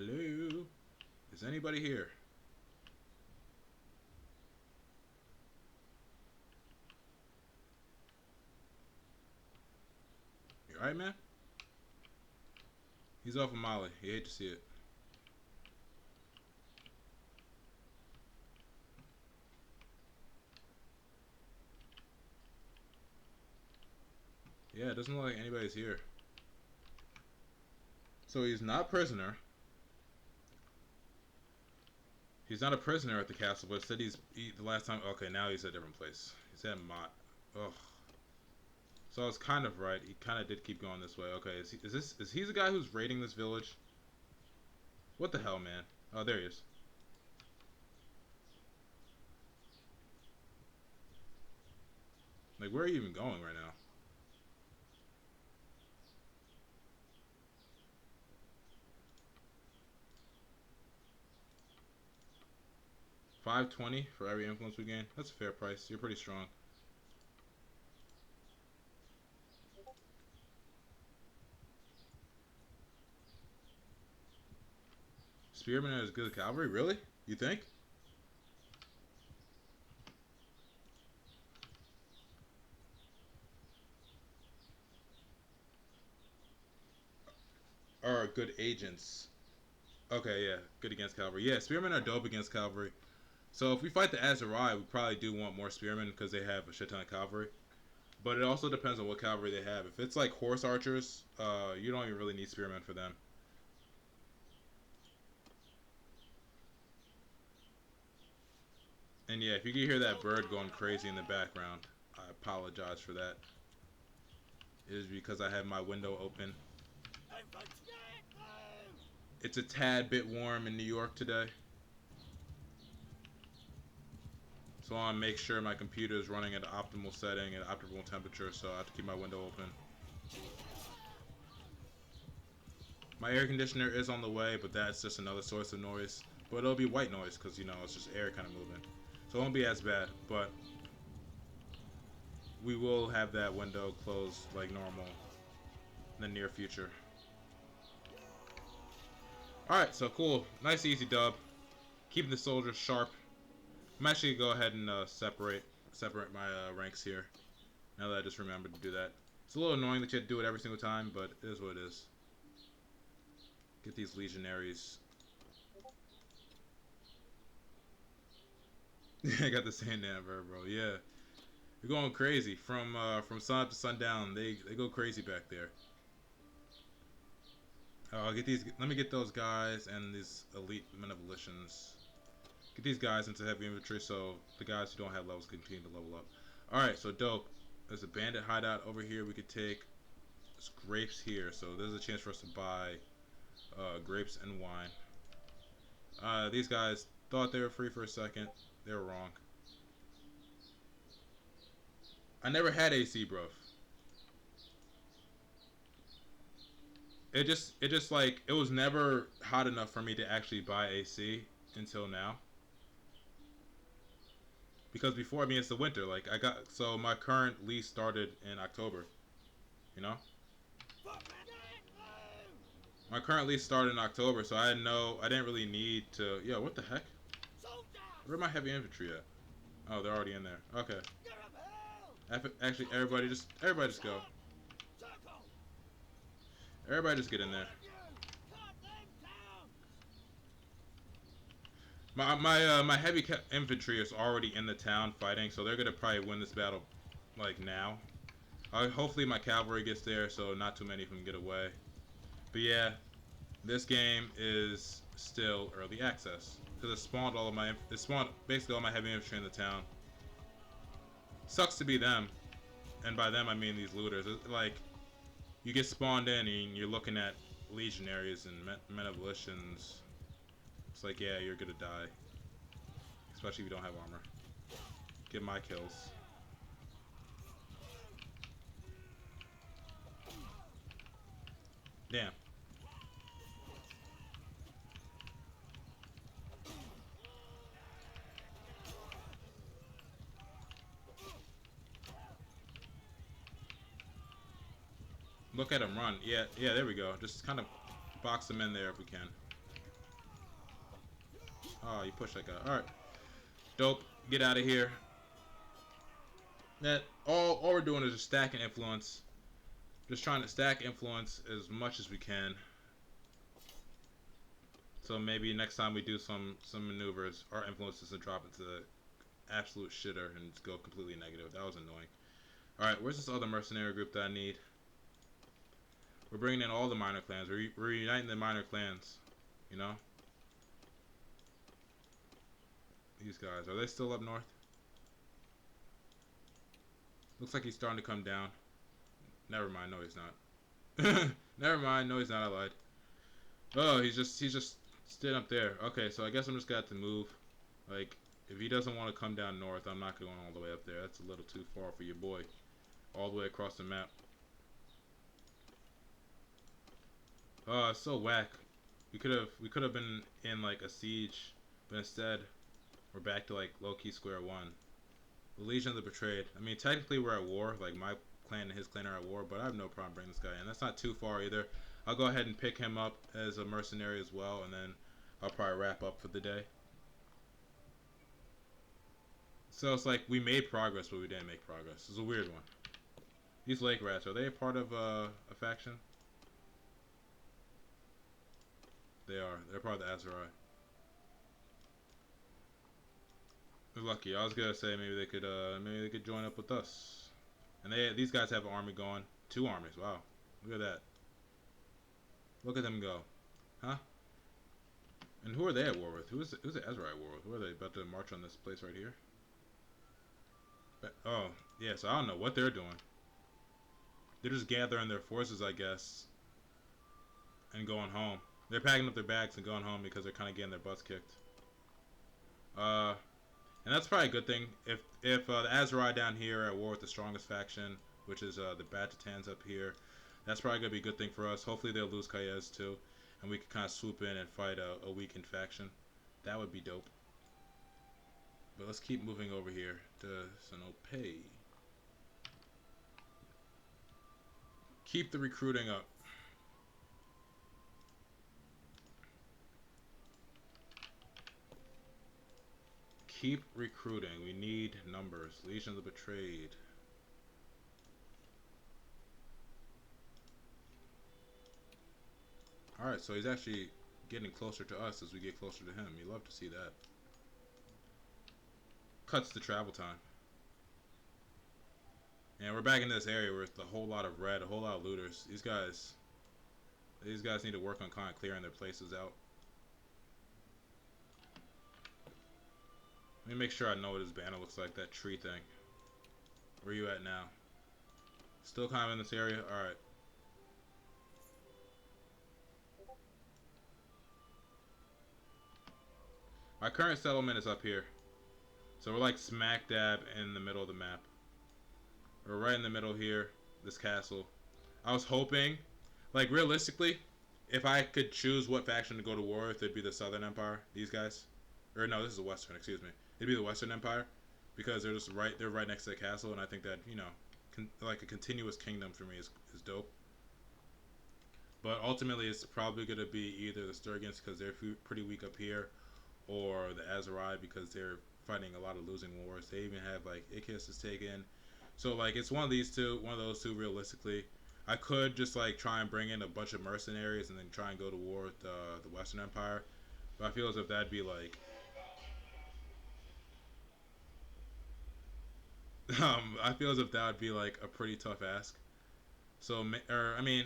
Hello? Is anybody here? You alright, man? He's off of Molly. You hate to see it. Yeah, it doesn't look like anybody's here. So he's not prisoner. He's not a prisoner at the castle, but said the last time. Okay, now he's at a different place. He's at Mott. Ugh. So I was kind of right. He kind of did keep going this way. Okay, is he the guy who's raiding this village? What the hell, man? Oh, there he is. Like, where are you even going right now? $520 for every influence we gain. That's a fair price. You're pretty strong. Spearmen are as good as cavalry? Really? You think? Are good agents. Okay, yeah. Good against cavalry. Yeah, spearmen are dope against cavalry. So if we fight the Azurai, we probably do want more spearmen because they have a shit ton of cavalry. But it also depends on what cavalry they have. If it's like horse archers, you don't even really need spearmen for them. And yeah, if you can hear that bird going crazy in the background, I apologize for that. It is because I have my window open. It's a tad bit warm in New York today. So I want to make sure my computer is running at an optimal setting and optimal temperature, so I have to keep my window open. My air conditioner is on the way, but that's just another source of noise. But it'll be white noise because, you know, it's just air kind of moving. So it won't be as bad, but we will have that window closed like normal in the near future. Alright, so cool. Nice easy dub. Keeping the soldiers sharp. I'm actually going to go ahead and separate my ranks here. Now that I just remembered to do that. It's a little annoying that you have to do it every single time, but it is what it is. Get these legionaries. I got the same damn verb, bro. Yeah. They're going crazy. From sun up to sundown, they go crazy back there. I'll get these. Let me get those guys and these elite benevolicians. Get these guys into heavy infantry so the guys who don't have levels continue to level up. Alright, so dope. There's a bandit hideout over here we could take. There's grapes here, so there's a chance for us to buy grapes and wine. These guys thought they were free for a second. They were wrong. I never had AC, bro. It just like it was never hot enough for me to actually buy AC until now. Because before, I mean, it's the winter. Like so my current lease started in October. You know, my current lease started in October, so I didn't really need to. Yo, what the heck? Where are my heavy infantry at? Oh, they're already in there. Okay. Actually, everybody just go. Everybody just get in there. My heavy infantry is already in the town fighting, so they're gonna probably win this battle, like now. Hopefully my cavalry gets there, so not too many of them get away. But yeah, this game is still early access because it spawned basically all my heavy infantry in the town. Sucks to be them, and by them I mean these looters. Like you get spawned in and you're looking at legionaries and men of volitions. It's like, yeah, you're gonna die. Especially if you don't have armor. Get my kills. Damn. Look at him run. Yeah, there we go. Just kind of box him in there if we can. Oh, you pushed that guy. Alright. Dope. Get out of here. That all we're doing is just stacking influence. Just trying to stack influence as much as we can. So maybe next time we do some maneuvers, our influence doesn't drop into the absolute shitter and go completely negative. That was annoying. Alright, where's this other mercenary group that I need? We're bringing in all the minor clans. We're uniting the minor clans. You know? These guys, are they still up north? Looks like he's starting to come down. Never mind, no he's not. Never mind, no he's not, I lied. Oh, he's just staying up there. Okay, so I guess I'm just gonna have to move. Like, if he doesn't want to come down north, I'm not going all the way up there. That's a little too far for your boy. All the way across the map. Oh, it's so whack. We could have been in like a siege, but instead we're back to like low key square one. The Legion of the Betrayed. I mean, technically we're at war. Like my clan and his clan are at war, but I have no problem bringing this guy in. That's not too far either. I'll go ahead and pick him up as a mercenary as well, and then I'll probably wrap up for the day. So it's like we made progress, but we didn't make progress. It's a weird one. These lake rats, are they a part of a faction? They are. They're part of the Azerai. They're lucky. I was gonna say maybe they could join up with us. And these guys have an army going. 2 armies. Wow. Look at that. Look at them go. Huh? And who are they at war with? Who's the Ezra at war with? Who are they about to march on this place right here? Oh, yeah, so I don't know what they're doing. They're just gathering their forces, I guess, and going home. They're packing up their bags and going home because they're kind of getting their butts kicked. And that's probably a good thing. If the Azerai down here are at war with the strongest faction, which is the Batatans up here, that's probably going to be a good thing for us. Hopefully they'll lose Kayez too, and we can kind of swoop in and fight a weakened faction. That would be dope. But let's keep moving over here to Sinope. Keep the recruiting up. Keep recruiting. We need numbers. Legion of the Betrayed. Alright, so he's actually getting closer to us as we get closer to him. You love to see that. Cuts the travel time. And we're back in this area where it's a whole lot of red, a whole lot of looters. These guys need to work on kind of clearing their places out. Let me make sure I know what his banner looks like, that tree thing. Where are you at now? Still kind of in this area? Alright. Our current settlement is up here. So we're like smack dab in the middle of the map. We're right in the middle here, this castle. I was hoping, like realistically, if I could choose what faction to go to war with, it'd be the Southern Empire, these guys. Or no, this is the Western, excuse me. It'd be the Western Empire, because they're right next to the castle, and I think that, you know, like a continuous kingdom for me is dope. But ultimately, it's probably going to be either the Sturgians, because they're pretty weak up here, or the Azerai, because they're fighting a lot of losing wars. They even have, like, Ichus is taken. So, like, it's one of those two, realistically. I could just, like, try and bring in a bunch of mercenaries and then try and go to war with the Western Empire. But I feel as if that'd be, like... I feel as if that would be, like, a pretty tough ask. So, I mean,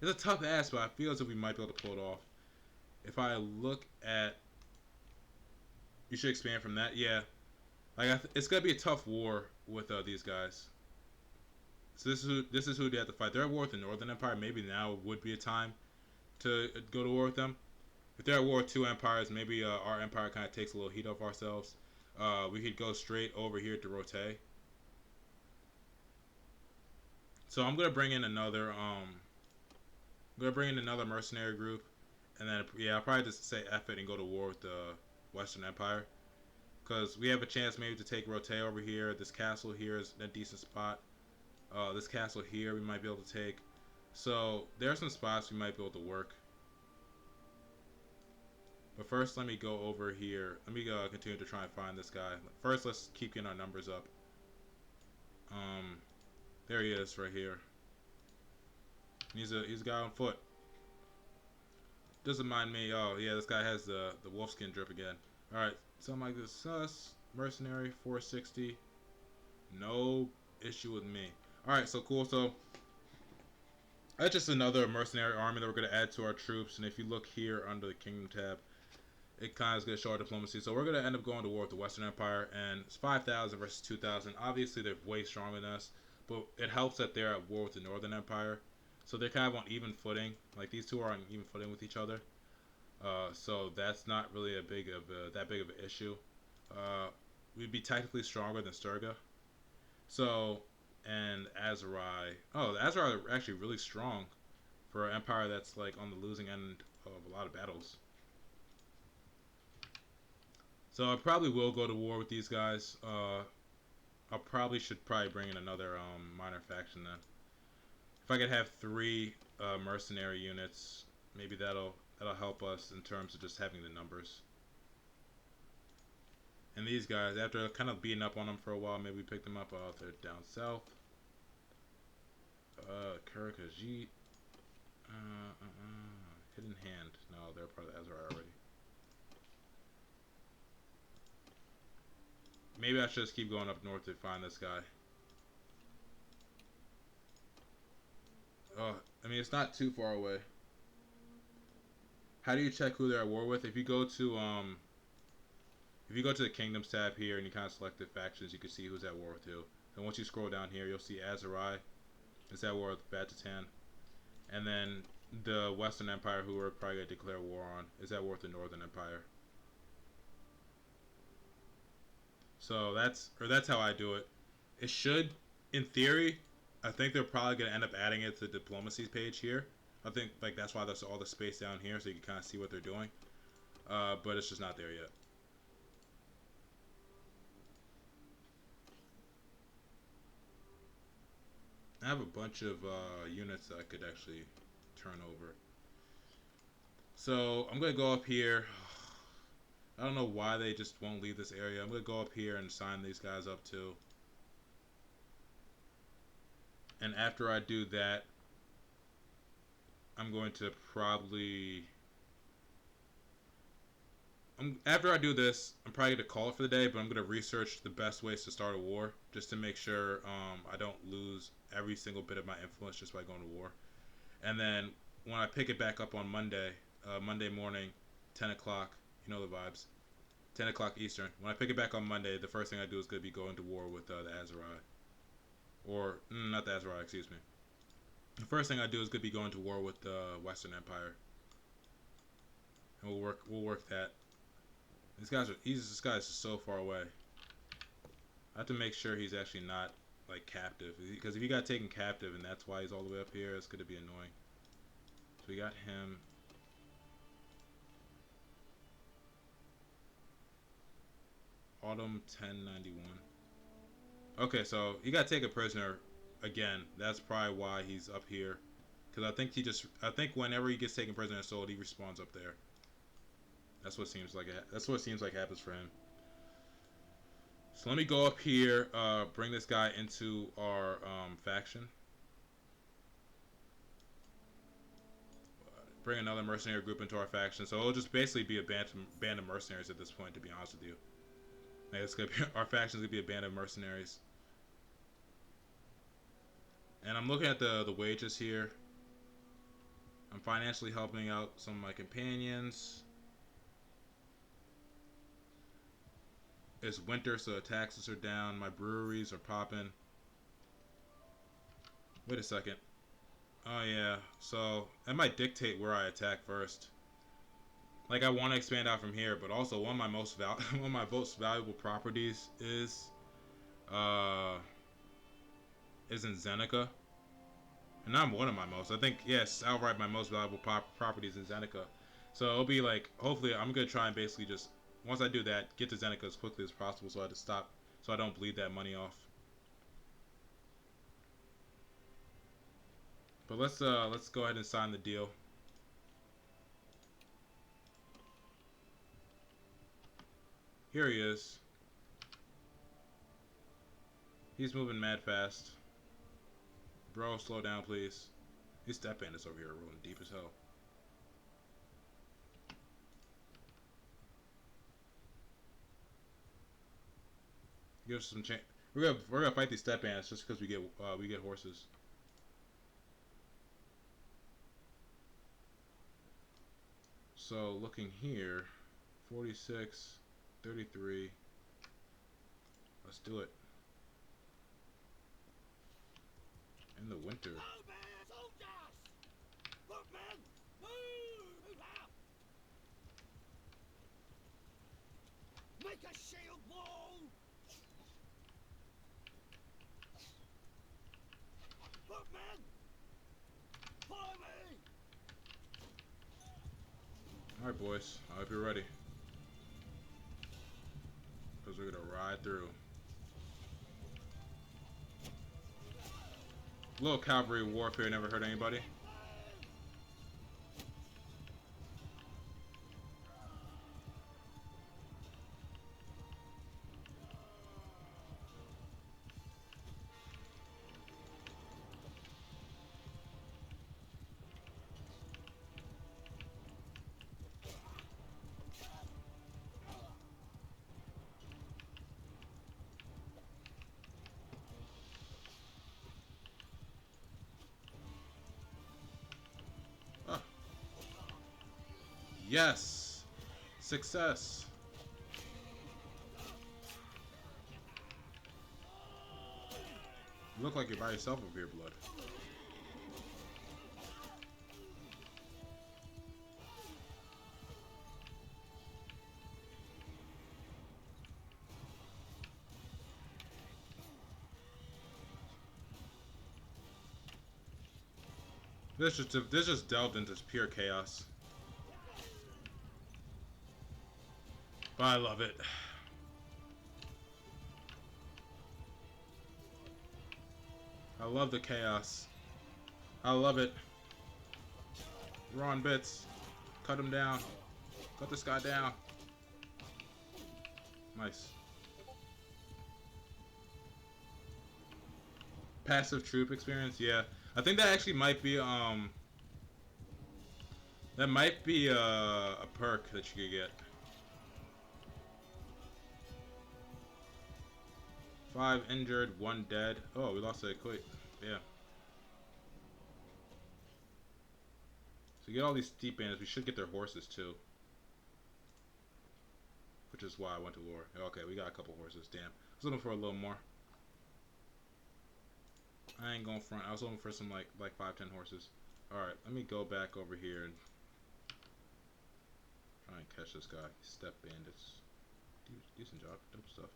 it's a tough ask, but I feel as if we might be able to pull it off. If I look at... You should expand from that? Yeah. Like, it's going to be a tough war with these guys. So this is who they have to fight. They're at war with the Northern Empire. Maybe now would be a time to go to war with them. If they're at war with 2 empires, maybe our empire kind of takes a little heat off ourselves. We could go straight over here to Rote. So I'm gonna bring in another mercenary group, and then yeah, I'll probably just say F it and go to war with the Western Empire, because we have a chance maybe to take Rote over here. This castle here is a decent spot. This castle here we might be able to take. So there are some spots we might be able to work. But first, let me go over here. Let me continue to try and find this guy. First, let's keep getting our numbers up. There he is, right here. He's a guy on foot. Doesn't mind me. Oh yeah, this guy has the wolfskin drip again. All right, something like this. Sus mercenary 460. No issue with me. All right, so cool. So that's just another mercenary army that we're gonna add to our troops. And if you look here under the Kingdom tab, it kind of is going to show our diplomacy. So we're going to end up going to war with the Western Empire, and it's 5,000 versus 2,000. Obviously, they're way stronger than us, but it helps that they're at war with the Northern Empire. So they're kind of on even footing. Like, these two are on even footing with each other. So that's not really that big of an issue. We'd be technically stronger than Sturga. So, and Azerai. Oh, the Azerai are actually really strong for an empire that's like on the losing end of a lot of battles. So I probably will go to war with these guys. I should bring in another minor faction then. If I could have 3 mercenary units, maybe that'll help us in terms of just having the numbers. And these guys, after kind of beating up on them for a while, maybe we pick them up. They're down south. Kurakajit. Hidden Hand. No, they're part of Azra already. Maybe I should just keep going up north to find this guy. Oh, I mean, it's not too far away. How do you check who they're at war with? If you go to the Kingdoms tab here and you kind of select the factions, you can see who's at war with who. And once you scroll down here, you'll see Azerai is at war with Batatan. And then the Western Empire, who we're probably going to declare war on, is at war with the Northern Empire. So that's how I do it. It should, in theory, I think they're probably going to end up adding it to the diplomacy page here. I think like that's why there's all the space down here, so you can kind of see what they're doing. But it's just not there yet. I have a bunch of units that I could actually turn over. So I'm going to go up here. I don't know why they just won't leave this area. I'm going to go up here and sign these guys up too. And after I do that, I'm going to probably... after I do this, I'm probably going to call it for the day, but I'm going to research the best ways to start a war, just to make sure I don't lose every single bit of my influence just by going to war. And then when I pick it back up on Monday, Monday morning, 10 o'clock, you know the vibes, 10 o'clock Eastern. When I pick it back on Monday, the first thing I do is going to be going to war with the Azerai. Or, not the Azerai, excuse me. The first thing I do is going to be going to war with the Western Empire. And we'll work that. This guy is so far away. I have to make sure he's actually not like captive, because if he got taken captive and that's why he's all the way up here, it's gonna be annoying. So we got him. Autumn 1091. Okay, so he got taken prisoner again. That's probably why he's up here, because I think whenever he gets taken prisoner and sold, he respawns up there. That's what seems like happens for him. So let me go up here, bring this guy into our faction. Bring another mercenary group into our faction. So it'll just basically be a band of mercenaries at this point, to be honest with you. Like, it's gonna be, our faction's gonna be a band of mercenaries. And I'm looking at the wages here. I'm financially helping out some of my companions. It's winter, so the taxes are down. My breweries are popping. Wait a second. Oh yeah, so that might dictate where I attack first. Like, I want to expand out from here, but also one of my most valuable properties is in Zeneca. And not one of my most. I think, yes, outright my most valuable properties in Zeneca. So it'll be like, hopefully, I'm gonna try and basically just, once I do that, get to Zeneca as quickly as possible, so I have to stop, so I don't bleed that money off. But let's go ahead and sign the deal. Here he is. He's moving mad fast. Bro, slow down, please. These step bandits over here are rolling deep as hell. Give us some chance. We're gonna fight these step bandits just because we get horses. So looking here, 46, 33. Let's do it. In the winter. Soldiers! Footmen! Move out! Make a shield wall! Footmen! Follow me! Alright, boys. I hope you're ready. Because we're gonna ride through. Little cavalry warfare never hurt anybody. Ah. Yes! Success! You look like you're by yourself over here, blood. This just delved into pure chaos. But I love it. I love the chaos. I love it. We're on bits. Cut him down. Cut this guy down. Nice. Passive troop experience, yeah. I think that actually might be that might be a perk that you could get. 5 injured, 1 dead. Oh, we lost a quick. Yeah. So you get all these steep bandits. We should get their horses too. Which is why I went to war. Okay, we got a couple horses. Damn. I was looking for a little more. I ain't going front. I was looking for some like 5-10 horses. Alright, let me go back over here and try and catch this guy. Step bandits. Decent job. Dope stuff.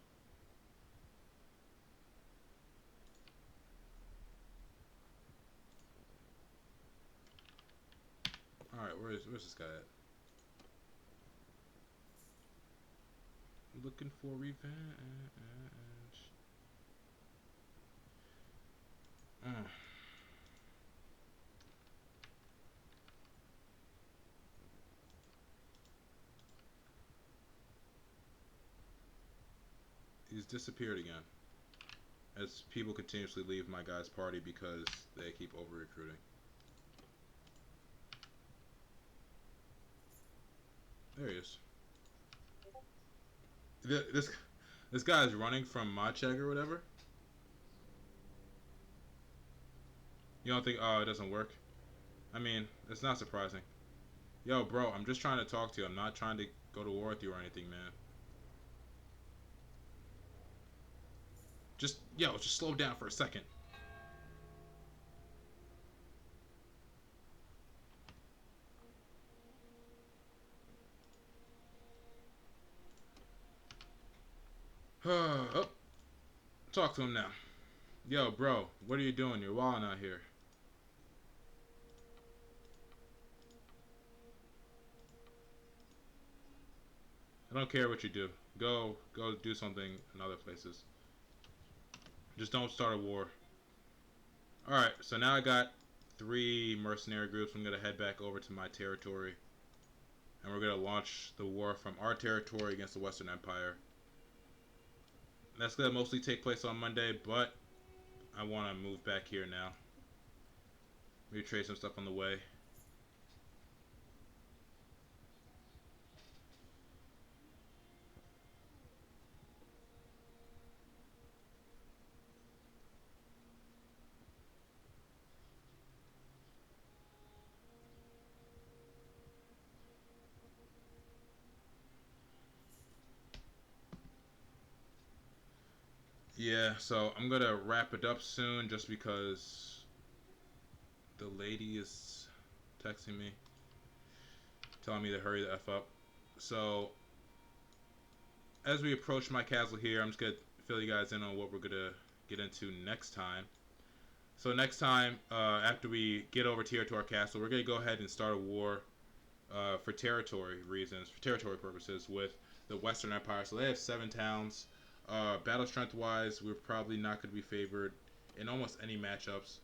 Alright, where's this guy at? Looking for revenge. He's disappeared again. As people continuously leave my guy's party because they keep over-recruiting. There he is. This guy is running from Macheg or whatever. You don't think? Oh, it doesn't work. I mean, it's not surprising. Yo, bro, I'm just trying to talk to you. I'm not trying to go to war with you or anything, man. Just slow down for a second. Oh, talk to him now. Yo, bro, what are you doing? You're wilding out here. I don't care what you do. Go do something in other places. Just don't start a war. Alright, so now I got 3 mercenary groups. I'm going to head back over to my territory. And we're going to launch the war from our territory against the Western Empire. That's gonna mostly take place on Monday, but I want to move back here now. Maybe trade some stuff on the way. Yeah, so I'm gonna wrap it up soon just because the lady is texting me, telling me to hurry the F up. So, as we approach my castle here, I'm just gonna fill you guys in on what we're gonna get into next time. So next time, after we get over here to our castle, we're gonna go ahead and start a war for territory reasons, for territory purposes, with the Western Empire. So they have 7 towns. Battle strength wise, we're probably not going to be favored in almost any matchups.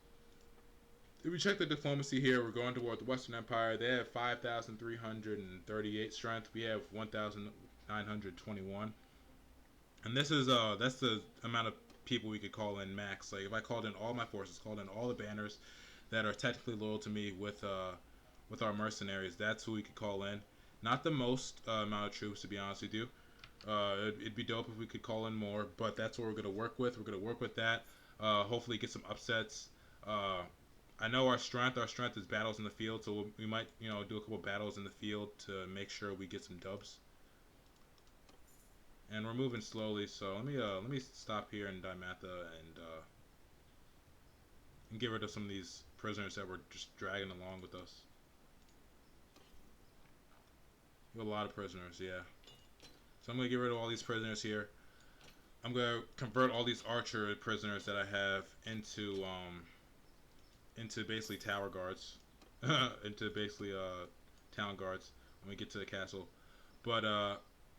If we check the diplomacy here, we're going toward the Western Empire. They have 5,338 strength. We have 1,921. And this is that's the amount of people we could call in max. Like if I called in all my forces, called in all the banners that are technically loyal to me with our mercenaries, that's who we could call in. Not the most amount of troops, to be honest with you. It'd be dope if we could call in more, but that's what we're gonna work with. We're gonna work with that. Hopefully, get some upsets. I know our strength. Our strength is battles in the field, so we might, do a couple battles in the field to make sure we get some dubs. And we're moving slowly, so let me stop here in Dimatha and get rid of some of these prisoners that were just dragging along with us. We have a lot of prisoners, yeah. So I'm gonna get rid of all these prisoners here. I'm gonna convert all these archer prisoners that I have into basically tower guards, into basically town guards when we get to the castle. But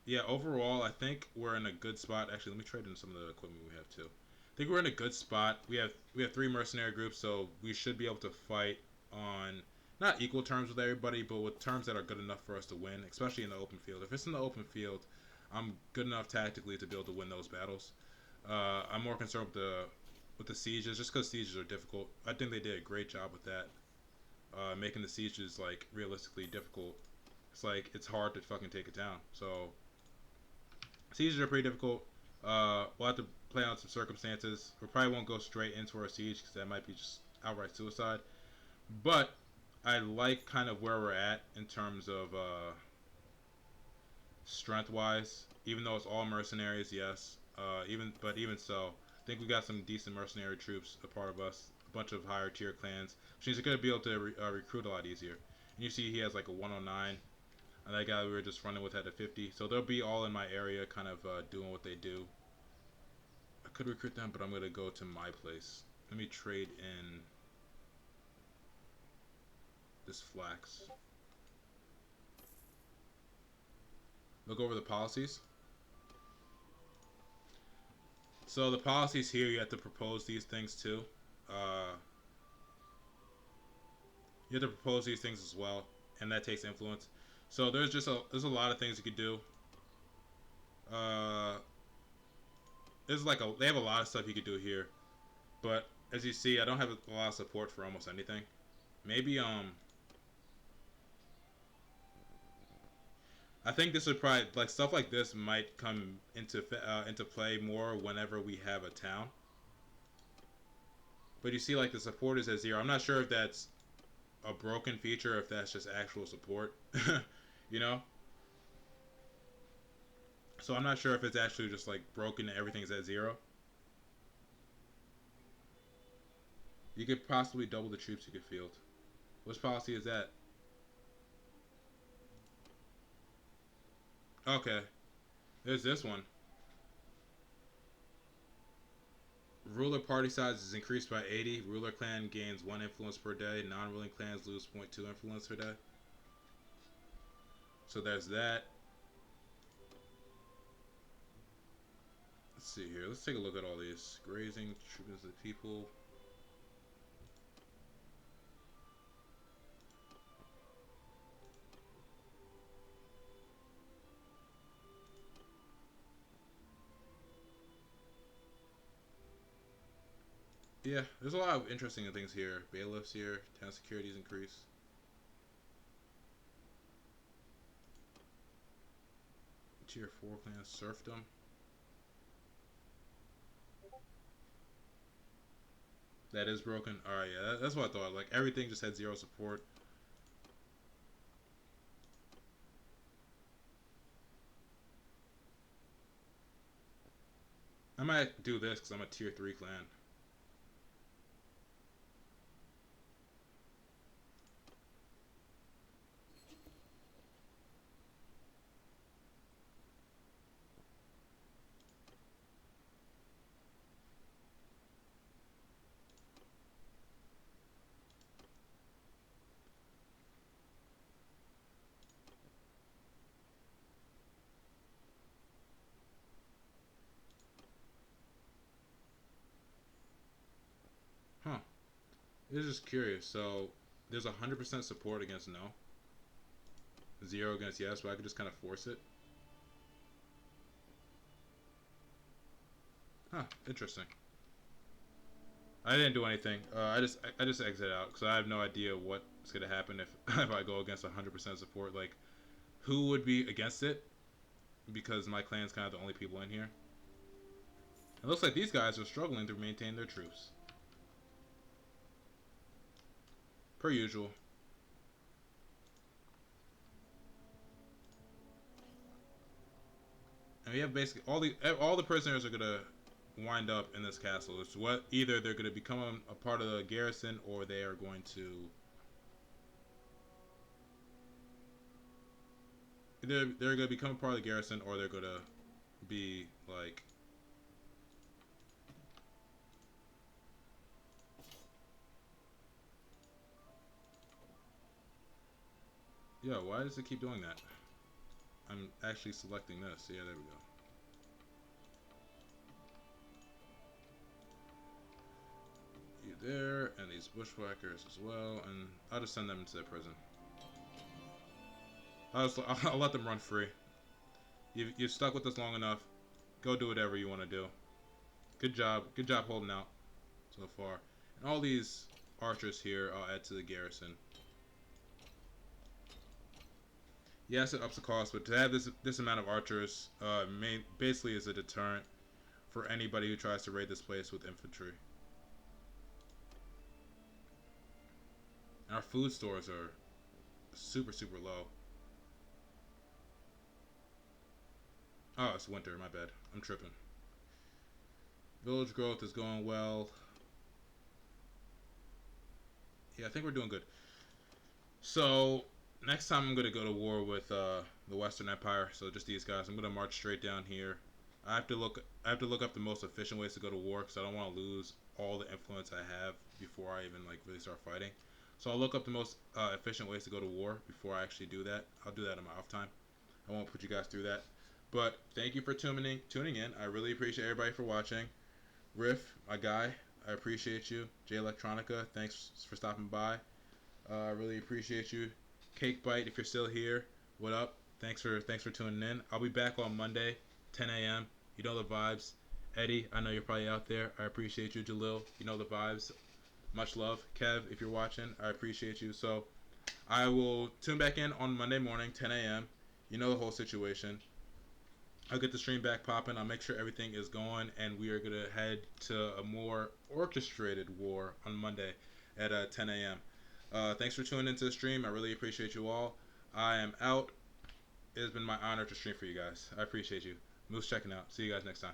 yeah, overall I think we're in a good spot. Actually, let me trade in some of the equipment we have too. I think we're in a good spot. We have 3 mercenary groups, so we should be able to fight on not equal terms with everybody, but with terms that are good enough for us to win, especially in the open field. If it's in the open field, I'm good enough tactically to be able to win those battles. I'm more concerned with the sieges, just because sieges are difficult. I think they did a great job with that, making the sieges like realistically difficult. It's like it's hard to fucking take a town. So sieges are pretty difficult. We'll have to play on some circumstances. We probably won't go straight into our siege because that might be just outright suicide. But I like kind of where we're at in terms of strength wise. Even though it's all mercenaries, yes. Even so, I think we got some decent mercenary troops, a part of us. A bunch of higher tier clans, which means we're gonna be able to recruit a lot easier. And you see, he has like a 109. And that guy we were just running with had a 50. So they'll be all in my area, kind of doing what they do. I could recruit them, but I'm gonna go to my place. Let me trade in this flax. Look over the policies. So the policies here, you have to propose these things too. You have to propose these things as well, and that takes influence. So there's a lot of things you could do. Uh, there's like they have a lot of stuff you could do here, but as you see, I don't have a lot of support for almost anything. Maybe I think this would probably like stuff like this might come into play more whenever we have a town. But you see, like the support is at 0. I'm not sure if that's a broken feature or if that's just actual support. you know. So I'm not sure if it's actually just like broken and everything's at 0. You could possibly double the troops you could field. Which policy is that? Okay. There's this one. Ruler party size is increased by 80. Ruler clan gains 1 influence per day. Non-ruling clans lose 0.2 influence per day. So there's that. Let's see here. Let's take a look at all these. Grazing, tributes of the people. Yeah, there's a lot of interesting things here. Bailiffs here, town securities increase. Tier 4 clans, serfdom. That is broken. Alright, yeah, that's what I thought. Like, everything just had 0 support. I might do this because I'm a tier 3 clan. Huh. It's just curious. So, there's 100% support against no. 0 against yes, but I could just kind of force it. Huh. Interesting. I didn't do anything. I just exit out because I have no idea what's gonna happen if if I go against 100% support. Like, who would be against it? Because my clan's kind of the only people in here. It looks like these guys are struggling to maintain their troops, per usual. And we have basically all the prisoners are gonna wind up in this castle. It's what either they're gonna become a part of the garrison or they are going to either they're gonna become a part of the garrison or they're gonna be like. Yo, why does it keep doing that? I'm actually selecting this. Yeah, there we go. You there, and these bushwhackers as well, and I'll just send them into the prison. I'll let them run free. You've stuck with us long enough. Go do whatever you want to do. Good job. Good job holding out so far. And all these archers here, I'll add to the garrison. Yes, it ups the cost, but to have this amount of archers, basically is a deterrent for anybody who tries to raid this place with infantry. And our food stores are super low. Oh, it's winter. My bad. I'm tripping. Village growth is going well. Yeah, I think we're doing good. So next time I'm gonna go to war with the Western Empire. So just these guys. I'm gonna march straight down here. I have to look up the most efficient ways to go to war because I don't want to lose all the influence I have before I even like really start fighting. So I'll look up the most efficient ways to go to war before I actually do that. I'll do that in my off time. I won't put you guys through that. But thank you for tuning in. I really appreciate everybody for watching. Riff, my guy, I appreciate you. J Electronica, thanks for stopping by. I really appreciate you. Cake Bite, if you're still here, what up? Thanks for tuning in. I'll be back on Monday, 10 a.m. You know the vibes. Eddie, I know you're probably out there. I appreciate you. Jalil, you know the vibes. Much love. Kev, if you're watching, I appreciate you. So I will tune back in on Monday morning, 10 a.m. You know the whole situation. I'll get the stream back popping. I'll make sure everything is going, and we are gonna head to a more orchestrated war on Monday at 10 a.m. Thanks for tuning into the stream. I really appreciate you all. I am out. It has been my honor to stream for you guys. I appreciate you. Moose checking out. See you guys next time.